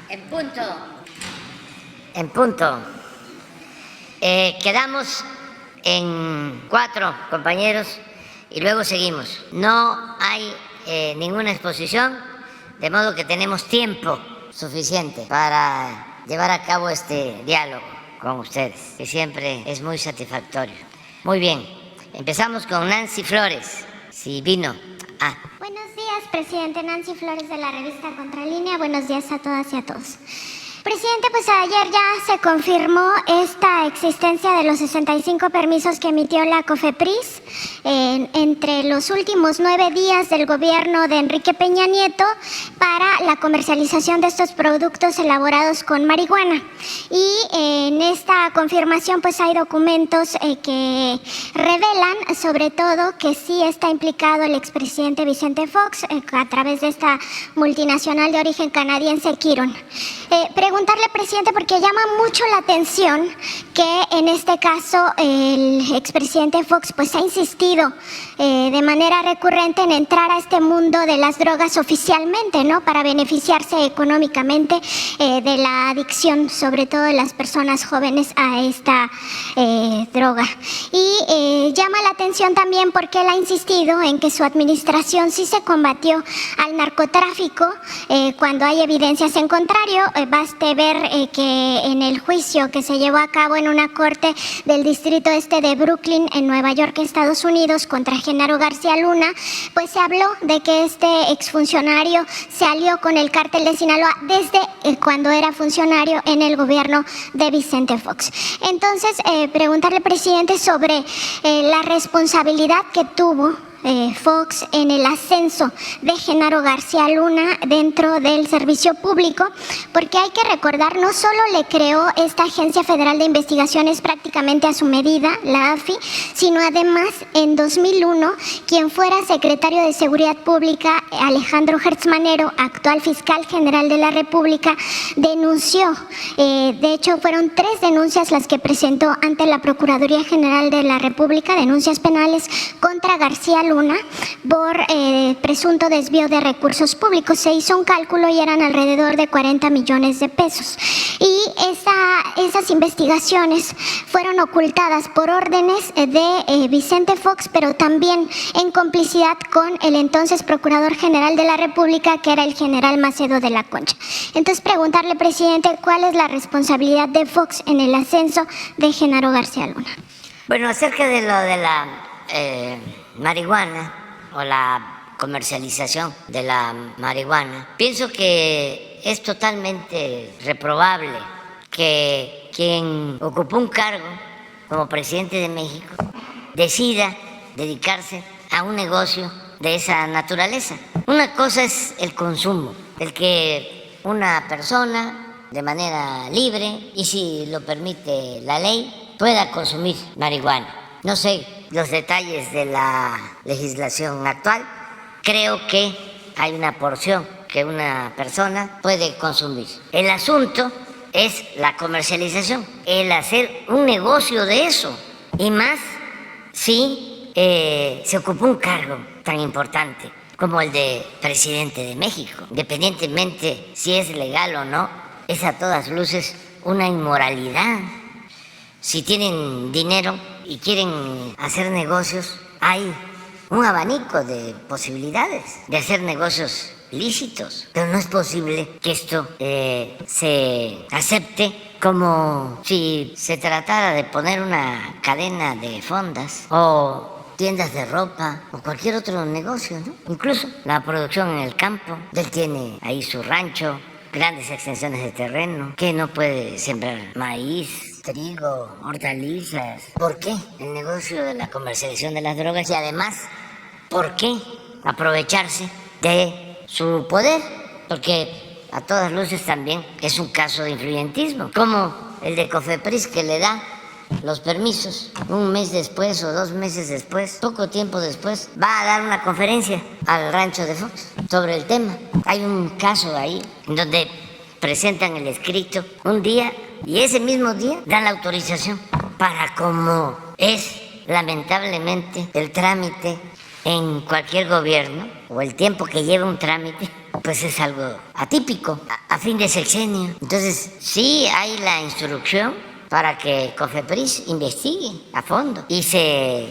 En punto. En punto. Quedamos en 4, compañeros, y luego seguimos. No hay ninguna exposición, de modo que tenemos tiempo suficiente para llevar a cabo este diálogo con ustedes, que siempre es muy satisfactorio. Muy bien, empezamos con Nancy Flores, si vino. Buenos días, presidente. Nancy Flores de la revista Contralínea. Buenos días a todas y a todos. Presidente, pues ayer ya se confirmó esta existencia de los 65 permisos que emitió la COFEPRIS entre los últimos 9 días del gobierno de Enrique Peña Nieto para la comercialización de estos productos elaborados con marihuana. Y en esta confirmación pues hay documentos que revelan sobre todo que sí está implicado el expresidente Vicente Fox a través de esta multinacional de origen canadiense Kiron. Preguntarle, presidente, porque llama mucho la atención que en este caso el expresidente Fox pues ha insistido de manera recurrente en entrar a este mundo de las drogas oficialmente, ¿no? Para beneficiarse económicamente de la adicción, sobre todo de las personas jóvenes a esta droga. Y llama la atención también porque él ha insistido en que su administración sí se combatió al narcotráfico cuando hay evidencias en contrario. Baste ver que en el juicio que se llevó a cabo en una corte del distrito este de Brooklyn, en Nueva York, Estados Unidos, contra Genaro García Luna, pues se habló de que este exfuncionario se alió con el cártel de Sinaloa desde cuando era funcionario en el gobierno de Vicente Fox. Entonces, preguntarle, presidente, sobre la responsabilidad que tuvo Fox en el ascenso de Genaro García Luna dentro del servicio público, porque hay que recordar, no solo le creó esta Agencia Federal de Investigaciones prácticamente a su medida, la AFI, sino además en 2001, quien fuera secretario de Seguridad Pública, Alejandro Gertz Manero, actual fiscal general de la República, denunció, de hecho fueron 3 denuncias las que presentó ante la Procuraduría General de la República, denuncias penales contra García Luna por presunto desvío de recursos públicos. Se hizo un cálculo y eran alrededor de 40 millones de pesos. Y esas investigaciones fueron ocultadas por órdenes de Vicente Fox, pero también en complicidad con el entonces Procurador General de la República, que era el general Macedo de la Concha. Entonces, preguntarle, presidente, ¿cuál es la responsabilidad de Fox en el ascenso de Genaro García Luna? Bueno, acerca de lo de la marihuana o la comercialización de la marihuana, pienso que es totalmente reprobable que quien ocupó un cargo como presidente de México decida dedicarse a un negocio de esa naturaleza. Una cosa es el consumo, el que una persona de manera libre y si lo permite la ley pueda consumir marihuana. No sé los detalles de la legislación actual. Creo que hay una porción que una persona puede consumir. El asunto es la comercialización, el hacer un negocio de eso, y más si se ocupó un cargo tan importante como el de presidente de México. Independientemente si es legal o no, es a todas luces una inmoralidad. Si tienen dinero y quieren hacer negocios, hay un abanico de posibilidades de hacer negocios lícitos, pero no es posible que esto se acepte como si se tratara de poner una cadena de fondas o tiendas de ropa o cualquier otro negocio, ¿no? Incluso la producción en el campo, él tiene ahí su rancho, grandes extensiones de terreno, que no puede sembrar maíz, trigo, hortalizas. ¿Por qué el negocio de la comercialización de las drogas? Y además, ¿por qué aprovecharse de su poder? Porque a todas luces también es un caso de influyentismo, como el de COFEPRIS, que le da los permisos un mes después o 2 meses después, poco tiempo después, va a dar una conferencia al rancho de Fox sobre el tema. Hay un caso ahí en donde presentan el escrito un día y ese mismo día dan la autorización para, como es lamentablemente el trámite en cualquier gobierno o el tiempo que lleva un trámite, pues es algo atípico, a fin de sexenio. Entonces, sí hay la instrucción para que COFEPRIS investigue a fondo y se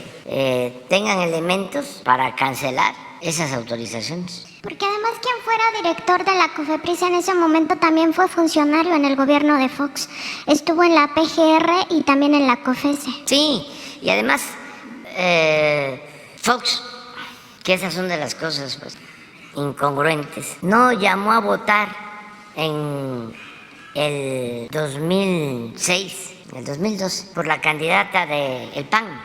tengan elementos para cancelar esas autorizaciones. Porque además quien fuera director de la COFEPRIS en ese momento también fue funcionario en el gobierno de Fox. Estuvo en la PGR y también en la COFESE. Sí, y además Fox, que esas son de las cosas pues, incongruentes, no llamó a votar en el 2006, el 2012, por la candidata del PAN,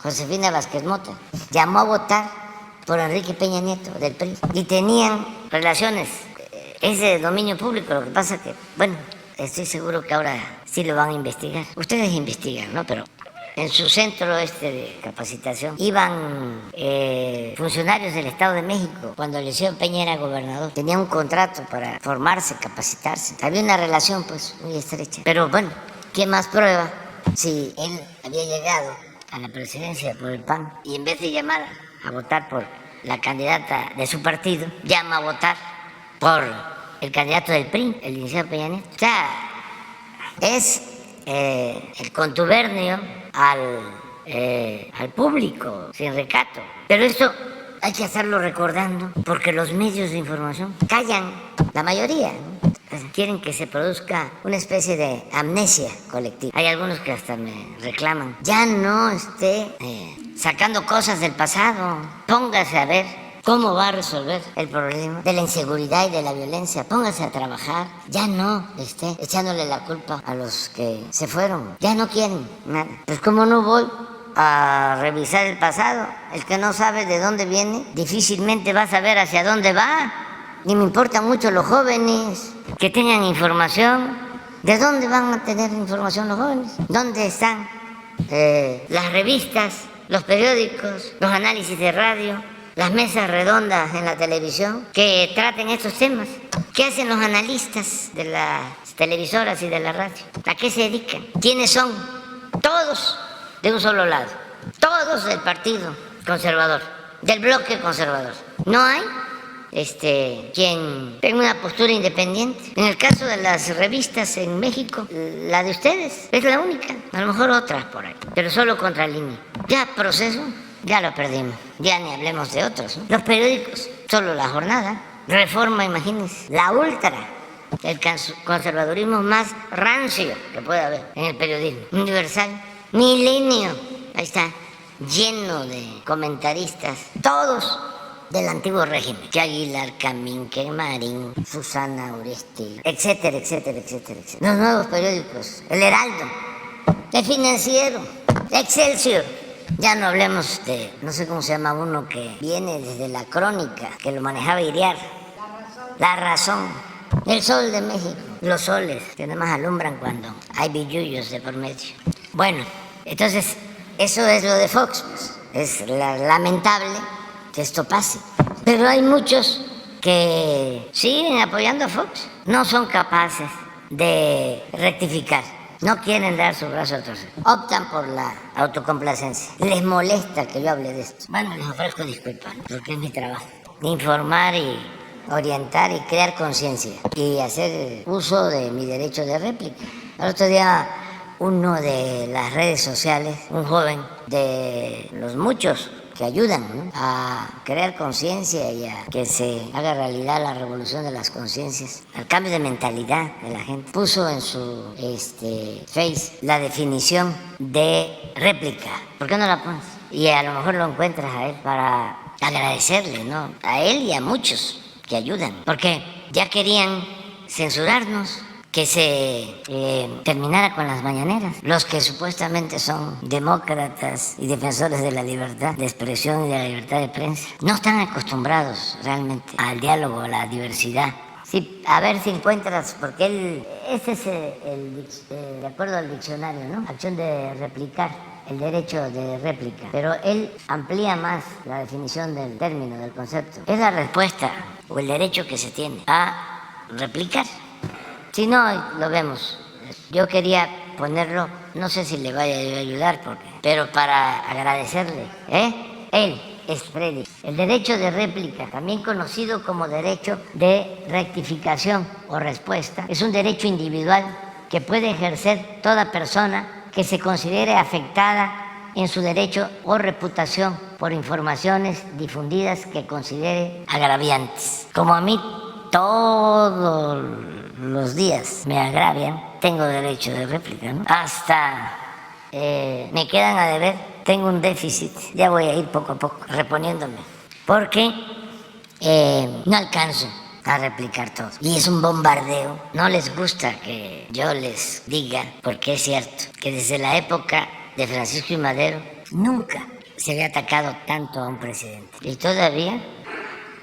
Josefina Vázquez Mota. Llamó a votar por Enrique Peña Nieto, del PRI, y tenían relaciones. Es de dominio público, lo que pasa que, bueno, estoy seguro que ahora sí lo van a investigar. Ustedes investigan, ¿no? Pero en su centro de capacitación iban funcionarios del Estado de México cuando Eliseo Peña era gobernador. Tenía un contrato para formarse, capacitarse. Había una relación pues muy estrecha. Pero bueno, ¿qué más prueba si él había llegado a la presidencia por el PAN y en vez de llamar a votar por la candidata de su partido, llama a votar por el candidato del PRI, el licenciado Peña Nieto? O sea, es el contubernio al público, sin recato. Pero esto hay que hacerlo recordando, porque los medios de información callan, la mayoría, ¿no? Quieren que se produzca una especie de amnesia colectiva. Hay algunos que hasta me reclaman, ya no esté sacando cosas del pasado, póngase a ver cómo va a resolver el problema de la inseguridad y de la violencia. Póngase a trabajar. Ya no esté echándole la culpa a los que se fueron. Ya no quieren nada. Pues ¿cómo no voy a revisar el pasado? El que no sabe de dónde viene, difícilmente va a saber hacia dónde va. Ni me importan mucho los jóvenes que tengan información. ¿De dónde van a tener información los jóvenes? ¿Dónde están las revistas, los periódicos, los análisis de radio, las mesas redondas en la televisión que traten estos temas? ¿Qué hacen los analistas de las televisoras y de la radio? ¿A qué se dedican? ¿Quiénes son? Todos de un solo lado, todos del Partido Conservador, del bloque conservador. No hay quien tenga una postura independiente. En el caso de las revistas en México, la de ustedes es la única, a lo mejor otras por ahí, pero solo Contralínea. Ya Proceso, ya lo perdimos, ya ni hablemos de otros, ¿no? Los periódicos, solo La Jornada, Reforma, imagínense, La Ultra, el conservadurismo más rancio que puede haber en el periodismo, Universal, Milenio, ahí está, lleno de comentaristas, todos del antiguo régimen, que Aguilar Camín, que Marín, Susana Oresti, etcétera, etcétera, etcétera, etcétera. Los nuevos periódicos, El Heraldo, El Financiero, Excelsior. Ya no hablemos de, no sé cómo se llama uno que viene desde la Crónica, que lo manejaba Iriar. La Razón, El Sol de México, Los Soles, que nada más alumbran cuando hay billullos de por medio. Bueno, entonces, eso es lo de Fox, pues. Es lamentable que esto pase. Pero hay muchos que siguen apoyando a Fox. No son capaces de rectificar. No quieren dar su brazo a torcer. Optan por la autocomplacencia. Les molesta que yo hable de esto. Bueno, les ofrezco disculpas, porque es mi trabajo. Informar y orientar y crear conciencia. Y hacer uso de mi derecho de réplica. El otro día, uno de las redes sociales, un joven de los muchos que ayudan, ¿no?, a crear conciencia y a que se haga realidad la revolución de las conciencias, al cambio de mentalidad de la gente. Puso en su Face la definición de réplica. ¿Por qué no la pones? Y a lo mejor lo encuentras a él para agradecerle, ¿no?, a él y a muchos que ayudan, porque ya querían censurarnos, que se terminara con las mañaneras. Los que supuestamente son demócratas y defensores de la libertad de expresión y de la libertad de prensa no están acostumbrados realmente al diálogo, a la diversidad. Sí, a ver si encuentras, porque ese es de acuerdo al diccionario, ¿no?, acción de replicar, el derecho de réplica, pero él amplía más la definición del término, del concepto. Es la respuesta o el derecho que se tiene a replicar. Si no, lo vemos. Yo quería ponerlo, no sé si le vaya a ayudar, pero para agradecerle, él, es Freddy. El derecho de réplica, también conocido como derecho de rectificación o respuesta, es un derecho individual que puede ejercer toda persona que se considere afectada en su derecho o reputación por informaciones difundidas que considere agraviantes. Como a mí todos los días me agravian, tengo derecho de réplica, ¿no? Hasta me quedan a deber, tengo un déficit, ya voy a ir poco a poco reponiéndome, porque no alcanzo a replicar todo. Y es un bombardeo. No les gusta que yo les diga, porque es cierto, que desde la época de Francisco I. Madero nunca se había atacado tanto a un presidente. Y todavía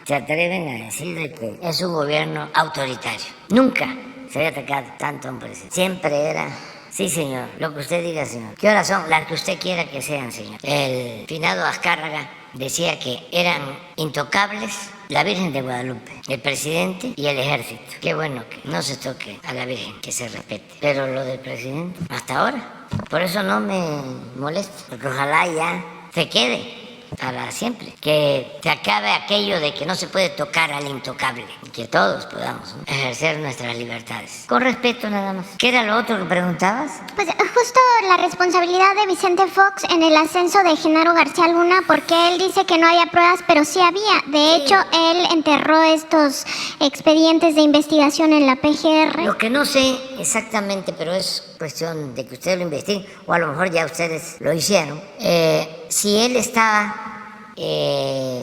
se atreven a decir de que es un gobierno autoritario. Nunca se había atacado tanto a un presidente. Siempre era: sí, señor, lo que usted diga, señor. ¿Qué horas son? Las que usted quiera que sean, señor. El finado Azcárraga decía que eran intocables la Virgen de Guadalupe, el presidente y el ejército. Qué bueno que no se toque a la Virgen, que se respete. Pero lo del presidente, hasta ahora. Por eso no me molesta, porque ojalá ya se quede para siempre. Que se acabe aquello de que no se puede tocar al intocable. Y que todos podamos, ¿no?, ejercer nuestras libertades. Con respeto nada más. ¿Qué era lo otro que preguntabas? Pues justo la responsabilidad de Vicente Fox en el ascenso de Genaro García Luna, porque él dice que no había pruebas, pero sí había. De hecho, él enterró estos expedientes de investigación en la PGR. Lo que no sé exactamente, pero es cuestión de que ustedes lo investiguen, o a lo mejor ya ustedes lo hicieron, si él estaba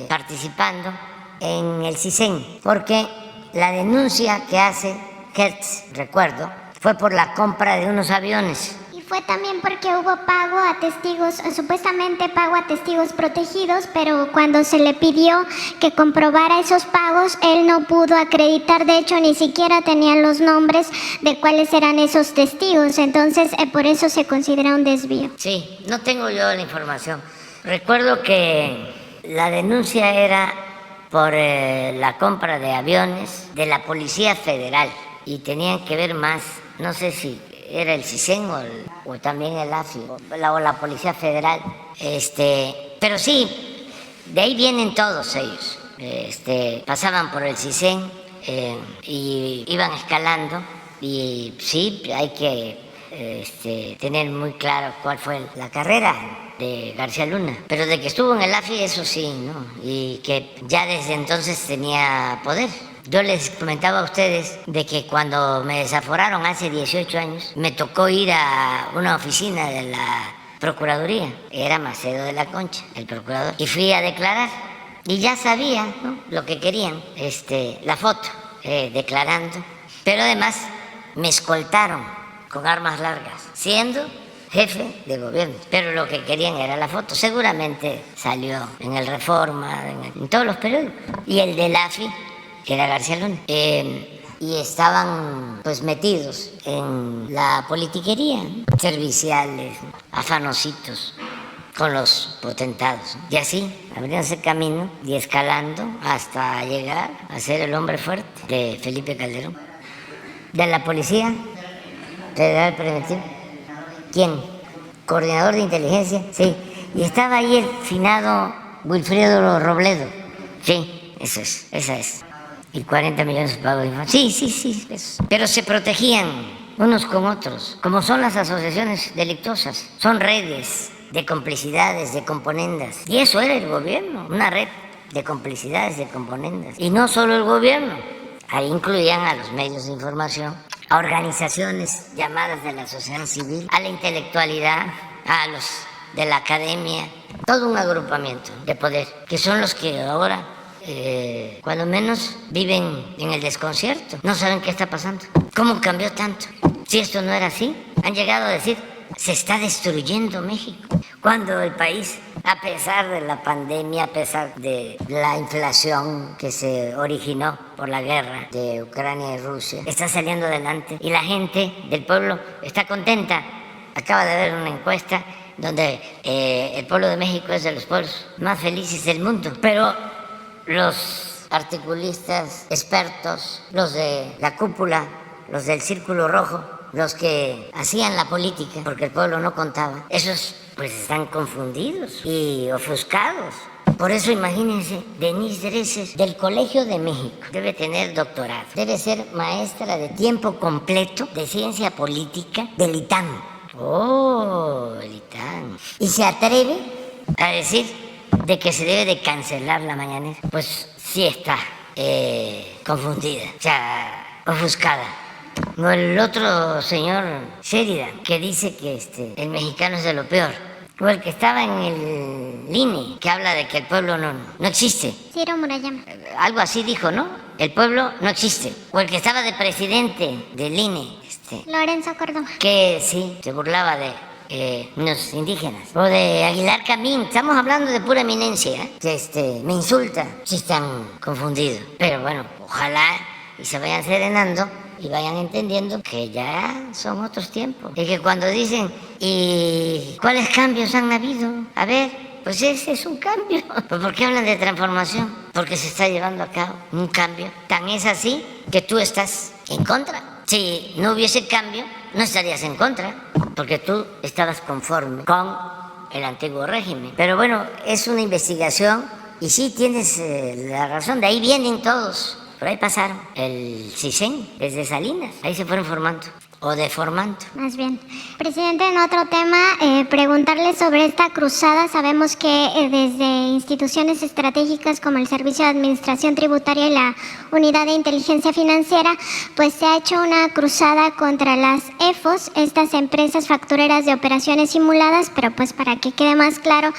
participando en el CISEN, porque la denuncia que hace Hertz, recuerdo, fue por la compra de unos aviones. Y fue también porque hubo pago a testigos, supuestamente pago a testigos protegidos, pero cuando se le pidió que comprobara esos pagos, él no pudo acreditar. De hecho, ni siquiera tenían los nombres de cuáles eran esos testigos. Entonces, por eso se considera un desvío. Sí, no tengo yo la información. Recuerdo que la denuncia era por la compra de aviones de la Policía Federal y tenían que ver más, no sé si era el CISEN o también el AFI o la Policía Federal, pero sí, de ahí vienen todos ellos. Pasaban por el CISEN y iban escalando, y sí, hay que tener muy claro cuál fue la carrera de García Luna, pero de que estuvo en el AFI, eso sí, ¿no? Y que ya desde entonces tenía poder. Yo les comentaba a ustedes de que cuando me desaforaron hace 18 años, me tocó ir a una oficina de la Procuraduría. Era Macedo de la Concha, el procurador, y fui a declarar. Y ya sabía, ¿no?, lo que querían, la foto, declarando. Pero además me escoltaron con armas largas, siendo jefe de gobierno, pero lo que querían era la foto. Seguramente salió en el Reforma, en todos los periódicos. Y el del AFI, que era García Luna, y estaban pues metidos en la politiquería, serviciales, afanositos con los potentados, ¿no? Y así abriéndose camino y escalando hasta llegar a ser el hombre fuerte de Felipe Calderón, de la Policía Federal Preventiva. ¿Quién? Coordinador de inteligencia, sí. Y estaba ahí el finado Wilfredo Robledo. Sí, esa es. Y 40 millones de pagos de información. Sí, eso. Pero se protegían unos con otros, como son las asociaciones delictuosas. Son redes de complicidades, de componendas. Y eso era el gobierno, una red de complicidades, de componendas. Y no solo el gobierno. Ahí incluían a los medios de información, a organizaciones llamadas de la sociedad civil, a la intelectualidad, a los de la academia, todo un agrupamiento de poder, que son los que ahora, cuando menos, viven en el desconcierto. No saben qué está pasando. ¿Cómo cambió tanto? Si esto no era así. Han llegado a decir: se está destruyendo México, cuando el país, a pesar de la pandemia, a pesar de la inflación que se originó por la guerra de Ucrania y Rusia, está saliendo adelante y la gente del pueblo está contenta. Acaba de haber una encuesta donde el pueblo de México es de los pueblos más felices del mundo, pero los articulistas expertos, los de la cúpula, los del Círculo Rojo, los que hacían la política, porque el pueblo no contaba, esos pues están confundidos y ofuscados Por eso imagínense, Denise Dresser, del Colegio de México, debe tener doctorado, debe ser maestra de tiempo completo de ciencia política del ITAM. Oh, el ITAM. Y se atreve a decir de que se debe de cancelar la mañanera. Pues sí está confundida, o sea, ofuscada. No el otro señor Sheridan, que dice que el mexicano es de lo peor. O el que estaba en el INE, que habla de que el pueblo no existe. Ciro Murayama. Algo así dijo, ¿no? El pueblo no existe. O el que estaba de presidente del INE. Lorenzo Córdoba. Que sí, se burlaba de unos indígenas. O de Aguilar Camín. Estamos hablando de pura eminencia, que me insulta si están confundidos. Pero bueno, ojalá y se vayan serenando y vayan entendiendo que ya son otros tiempos. Y que cuando dicen, ¿y cuáles cambios han habido? A ver, pues ese es un cambio. ¿Pues por qué hablan de transformación? Porque se está llevando a cabo un cambio. Tan es así que tú estás en contra. Si no hubiese cambio, no estarías en contra, porque tú estabas conforme con el antiguo régimen. Pero bueno, es una investigación y sí tienes la razón, de ahí vienen todos. Por ahí pasaron el CISEN, desde Salinas, ahí se fueron formando. O deformando. Más bien. Presidente, en otro tema, preguntarle sobre esta cruzada. Sabemos que desde instituciones estratégicas como el Servicio de Administración Tributaria y la Unidad de Inteligencia Financiera, pues se ha hecho una cruzada contra las EFOS, estas empresas factureras de operaciones simuladas, pero pues para que quede más claro,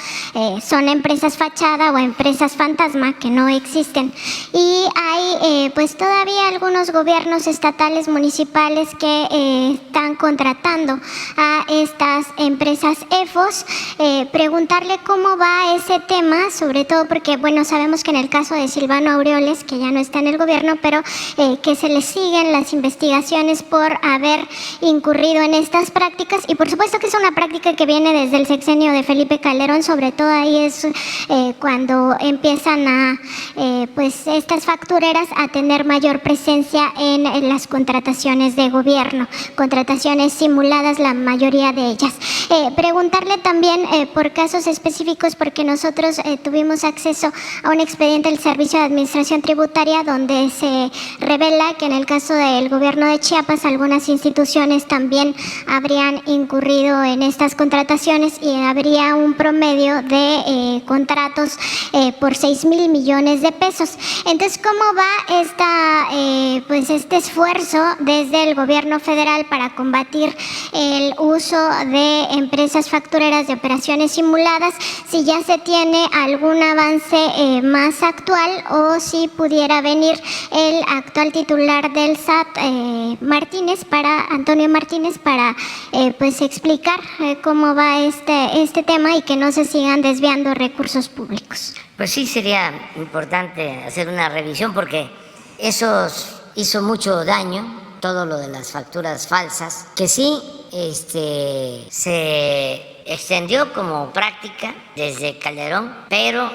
son empresas fachada o empresas fantasma que no existen. Y hay pues todavía algunos gobiernos estatales, municipales que están contratando a estas empresas EFOS. Preguntarle cómo va ese tema, sobre todo porque, bueno, sabemos que en el caso de Silvano Aureoles, que ya no está en el gobierno, pero que se le siguen las investigaciones por haber incurrido en estas prácticas, y por supuesto que es una práctica que viene desde el sexenio de Felipe Calderón. Sobre todo ahí es cuando empiezan a, pues estas factureras a tener mayor presencia en las contrataciones de gobierno. Contrataciones simuladas, la mayoría de ellas. Preguntarle también por casos específicos, porque nosotros tuvimos acceso a un expediente del Servicio de Administración Tributaria donde se revela que en el caso del gobierno de Chiapas algunas instituciones también habrían incurrido en estas contrataciones y habría un promedio de contratos por 6,000 millones de pesos. Entonces, ¿cómo va pues este esfuerzo desde el gobierno federal para combatir el uso de empresas factureras de operaciones simuladas? Si ya se tiene algún avance más actual, o si pudiera venir el actual titular del SAT, Antonio Martínez, para pues explicar cómo va este tema y que no se sigan desviando recursos públicos. Pues sí, sería importante hacer una revisión, porque eso hizo mucho daño, todo lo de las facturas falsas, que sí se extendió como práctica desde Calderón, pero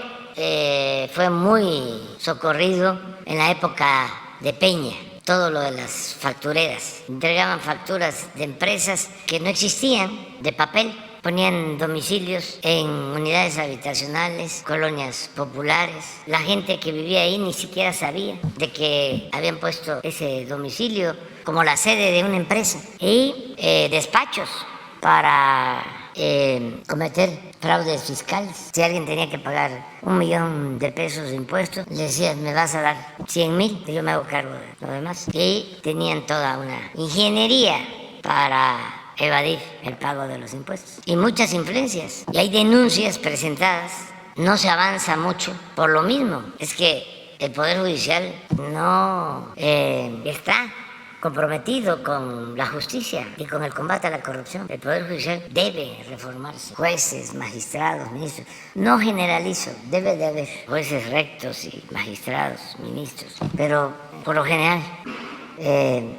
fue muy socorrido en la época de Peña. Todo lo de las factureras, entregaban facturas de empresas que no existían, de papel. Ponían domicilios en unidades habitacionales, colonias populares. La gente que vivía ahí ni siquiera sabía de que habían puesto ese domicilio como la sede de una empresa. Y despachos para cometer fraudes fiscales. Si alguien tenía que pagar 1 millón de pesos de impuestos, le decías, me vas a dar 100,000 y yo me hago cargo de lo demás. Y tenían toda una ingeniería para evadir el pago de los impuestos. Y muchas influencias. Y hay denuncias presentadas. No se avanza mucho por lo mismo. Es que el Poder Judicial no está comprometido con la justicia y con el combate a la corrupción. El Poder Judicial debe reformarse. Jueces, magistrados, ministros. No generalizo, debe de haber jueces rectos y magistrados, ministros. Pero por lo general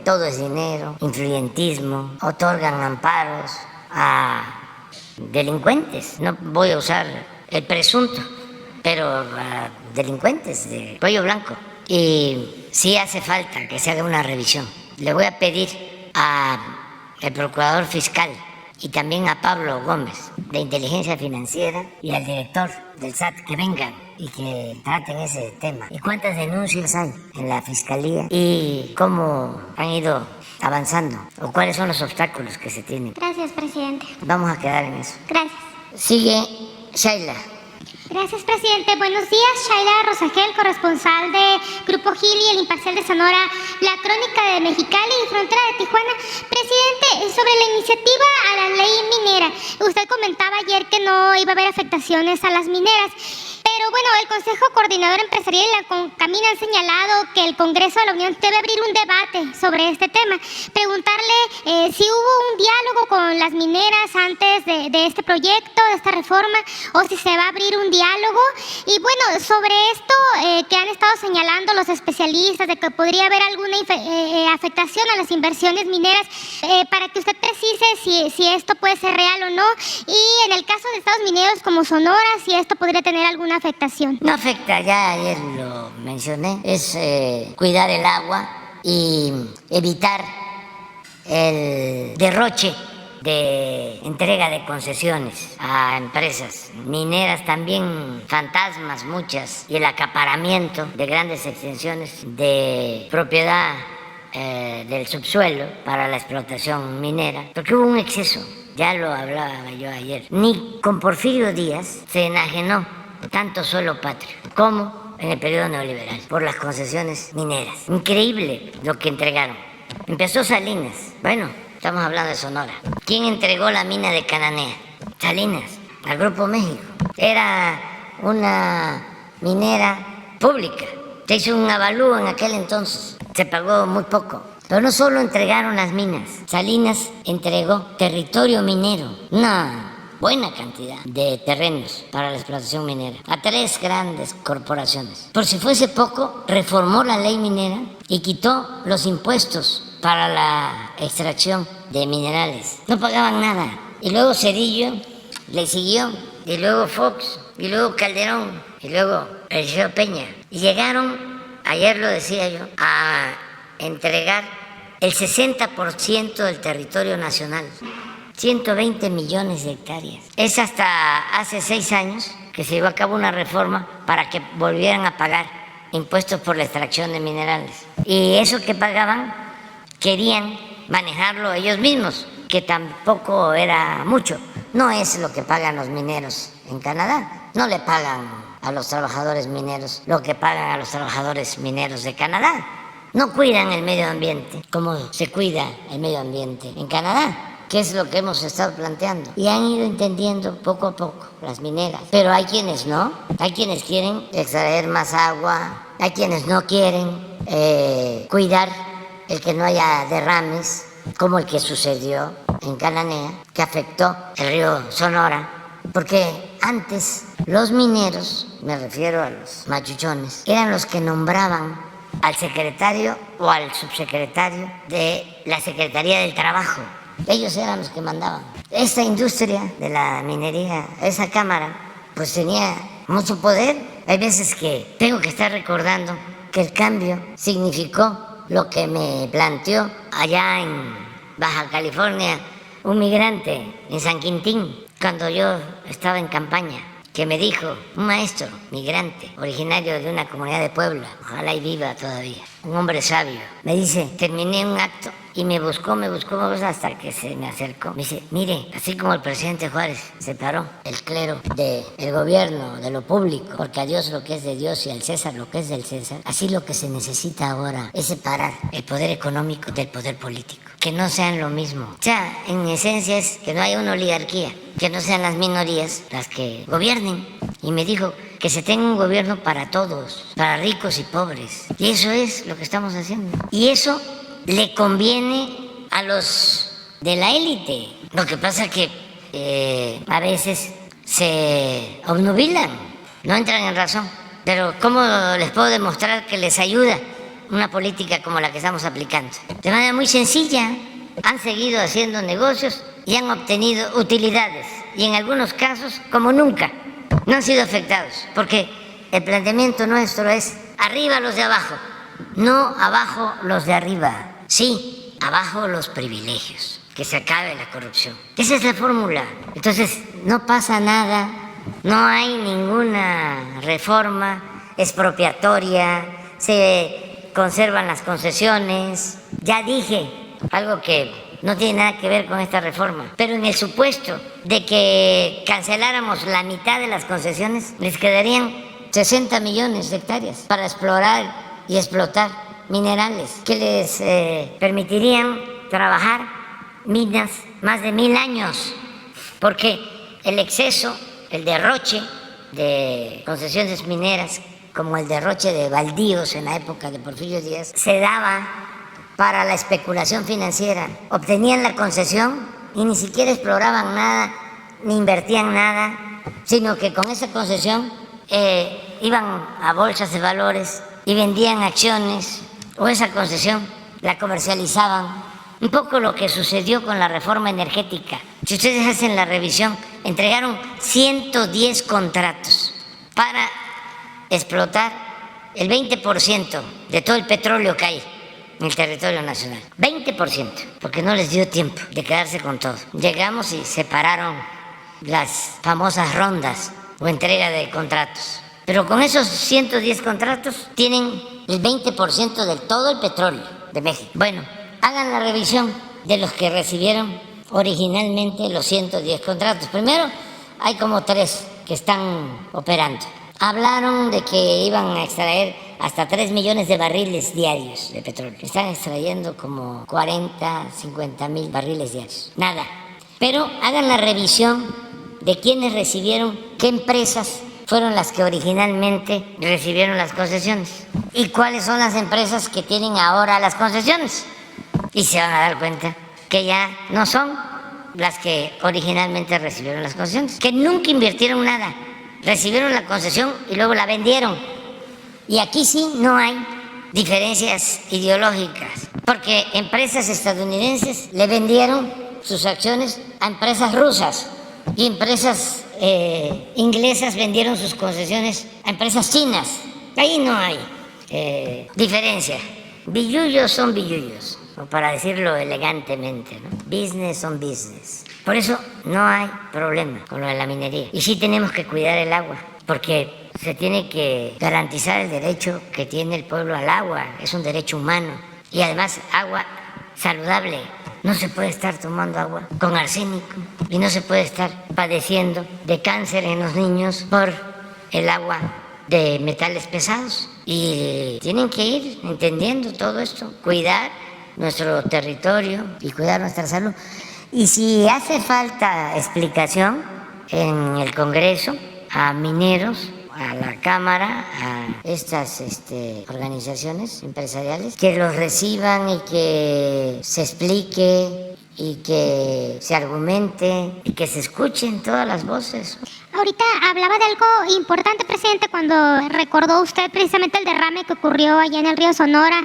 todo es dinero, influyentismo, otorgan amparos a delincuentes. No voy a usar el presunto, pero a delincuentes de cuello blanco. Y sí hace falta que se haga una revisión. Le voy a pedir al procurador fiscal y también a Pablo Gómez de Inteligencia Financiera y al director del SAT que vengan y que traten ese tema. ¿Y cuántas denuncias hay en la Fiscalía? ¿Y cómo han ido avanzando? ¿O cuáles son los obstáculos que se tienen? Gracias, presidente. Vamos a quedar en eso. Gracias. Sigue Shaila. Gracias, presidente. Buenos días, Shaila Rosagel, corresponsal de Grupo Gil y El Imparcial de Sonora, La Crónica de Mexicali y Frontera de Tijuana. Presidente, sobre la iniciativa a la ley minera, usted comentaba ayer que no iba a haber afectaciones a las mineras. Pero bueno, el Consejo Coordinador Empresarial y la CONCAMIN han señalado que el Congreso de la Unión debe abrir un debate sobre este tema. Preguntarle si hubo un diálogo con las mineras antes de este proyecto, de esta reforma, o si se va a abrir un diálogo. Y bueno, sobre esto que han estado señalando los especialistas, de que podría haber alguna afectación a las inversiones mineras, para que usted precise si esto puede ser real o no. Y en el caso de estados mineros como Sonora, si esto podría tener alguna afectación. No afecta, ya ayer lo mencioné, es cuidar el agua y evitar el derroche de entrega de concesiones a empresas mineras, también fantasmas muchas, y el acaparamiento de grandes extensiones de propiedad del subsuelo para la explotación minera, porque hubo un exceso, ya lo hablaba yo ayer. Ni con Porfirio Díaz se enajenó tanto suelo patrio como en el periodo neoliberal por las concesiones mineras. Increíble lo que entregaron. Empezó Salinas, bueno, estamos hablando de Sonora. ¿Quién entregó la mina de Cananea? Salinas, al Grupo México. Era una minera pública. Se hizo un avalúo en aquel entonces, se pagó muy poco. Pero no solo entregaron las minas, Salinas entregó territorio minero, una buena cantidad de terrenos para la explotación minera a 3 grandes corporaciones. Por si fuese poco, reformó la ley minera y quitó los impuestos para la extracción de minerales. No pagaban nada. Y luego Cedillo le siguió, y luego Fox, y luego Calderón, y luego Eliseo Peña. Y llegaron, ayer lo decía yo, a entregar el 60% del territorio nacional. 120 millones de hectáreas. Es hasta hace 6 años que se llevó a cabo una reforma para que volvieran a pagar impuestos por la extracción de minerales. Y eso que pagaban, querían manejarlo ellos mismos, que tampoco era mucho. No es lo que pagan los mineros en Canadá. No le pagan a los trabajadores mineros lo que pagan a los trabajadores mineros de Canadá. No cuidan el medio ambiente como se cuida el medio ambiente en Canadá, que es lo que hemos estado planteando. Y han ido entendiendo poco a poco las mineras. Pero hay quienes no, hay quienes quieren extraer más agua, hay quienes no quieren cuidar el que no haya derrames, como el que sucedió en Cananea, que afectó el río Sonora. Porque antes los mineros, me refiero a los machuchones, eran los que nombraban al secretario o al subsecretario de la Secretaría del Trabajo. Ellos eran los que mandaban. Esta industria de la minería, esa cámara, pues tenía mucho poder. Hay veces que tengo que estar recordando que el cambio significó lo que me planteó allá en Baja California un migrante en San Quintín, cuando yo estaba en campaña, que me dijo, un maestro migrante, originario de una comunidad de Puebla, ojalá y viva todavía, un hombre sabio, me dice, terminé un acto y me buscó hasta que se me acercó. Me dice, mire, así como el presidente Juárez separó el clero del gobierno, de lo público, porque a Dios lo que es de Dios y al César lo que es del César, así lo que se necesita ahora es separar el poder económico del poder político, que no sean lo mismo. O sea, en esencia es que no haya una oligarquía, que no sean las minorías las que gobiernen. Y me dijo que se tenga un gobierno para todos, para ricos y pobres. Y eso es lo que estamos haciendo. Y eso le conviene a los de la élite. Lo que pasa es que a veces se obnubilan, no entran en razón. Pero ¿cómo les puedo demostrar que les ayuda una política como la que estamos aplicando? De manera muy sencilla, han seguido haciendo negocios y han obtenido utilidades. Y en algunos casos, como nunca, no han sido afectados. Porque el planteamiento nuestro es arriba los de abajo, no abajo los de arriba. Sí, abajo los privilegios, que se acabe la corrupción. Esa es la fórmula. Entonces, no pasa nada, no hay ninguna reforma expropiatoria, se conservan las concesiones. Ya dije algo que no tiene nada que ver con esta reforma, pero en el supuesto de que canceláramos la mitad de las concesiones, les quedarían 60 millones de hectáreas para explorar y explotar minerales que les permitirían trabajar minas más de 1000 años, porque el exceso, el derroche de concesiones mineras, como el derroche de baldíos en la época de Porfirio Díaz, se daba para la especulación financiera. Obtenían la concesión y ni siquiera exploraban nada, ni invertían nada, sino que con esa concesión iban a bolsas de valores y vendían acciones, o esa concesión la comercializaban. Un poco lo que sucedió con la reforma energética. Si ustedes hacen la revisión, entregaron 110 contratos para explotar el 20% de todo el petróleo que hay en el territorio nacional. 20%, porque no les dio tiempo de quedarse con todo. Llegamos y separaron las famosas rondas o entrega de contratos. Pero con esos 110 contratos tienen el 20% de todo el petróleo de México. Bueno, hagan la revisión de los que recibieron originalmente los 110 contratos. Primero, hay como 3 que están operando. Hablaron de que iban a extraer hasta 3 millones de barriles diarios de petróleo. Están extrayendo como 40, 50 mil barriles diarios. Nada. Pero hagan la revisión de quiénes recibieron, qué empresas fueron las que originalmente recibieron las concesiones y cuáles son las empresas que tienen ahora las concesiones. Y se van a dar cuenta que ya no son las que originalmente recibieron las concesiones, que nunca invirtieron nada, recibieron la concesión y luego la vendieron. Y aquí sí no hay diferencias ideológicas, porque empresas estadounidenses le vendieron sus acciones a empresas rusas y empresas inglesas vendieron sus concesiones a empresas chinas. Ahí no hay diferencia. Billullos son billullos, o para decirlo elegantemente, ¿no? Business son business. Por eso no hay problema con lo de la minería. Y sí tenemos que cuidar el agua, porque se tiene que garantizar el derecho que tiene el pueblo al agua. Es un derecho humano. Y además agua saludable. No se puede estar tomando agua con arsénico y no se puede estar padeciendo de cáncer en los niños por el agua de metales pesados. Y tienen que ir entendiendo todo esto, cuidar nuestro territorio y cuidar nuestra salud. Y si hace falta explicación en el Congreso a mineros, a la Cámara, a estas organizaciones empresariales, que los reciban y que se explique y que se argumente y que se escuchen todas las voces. Ahorita hablaba de algo importante, presidente, cuando recordó usted precisamente el derrame que ocurrió allá en el río Sonora,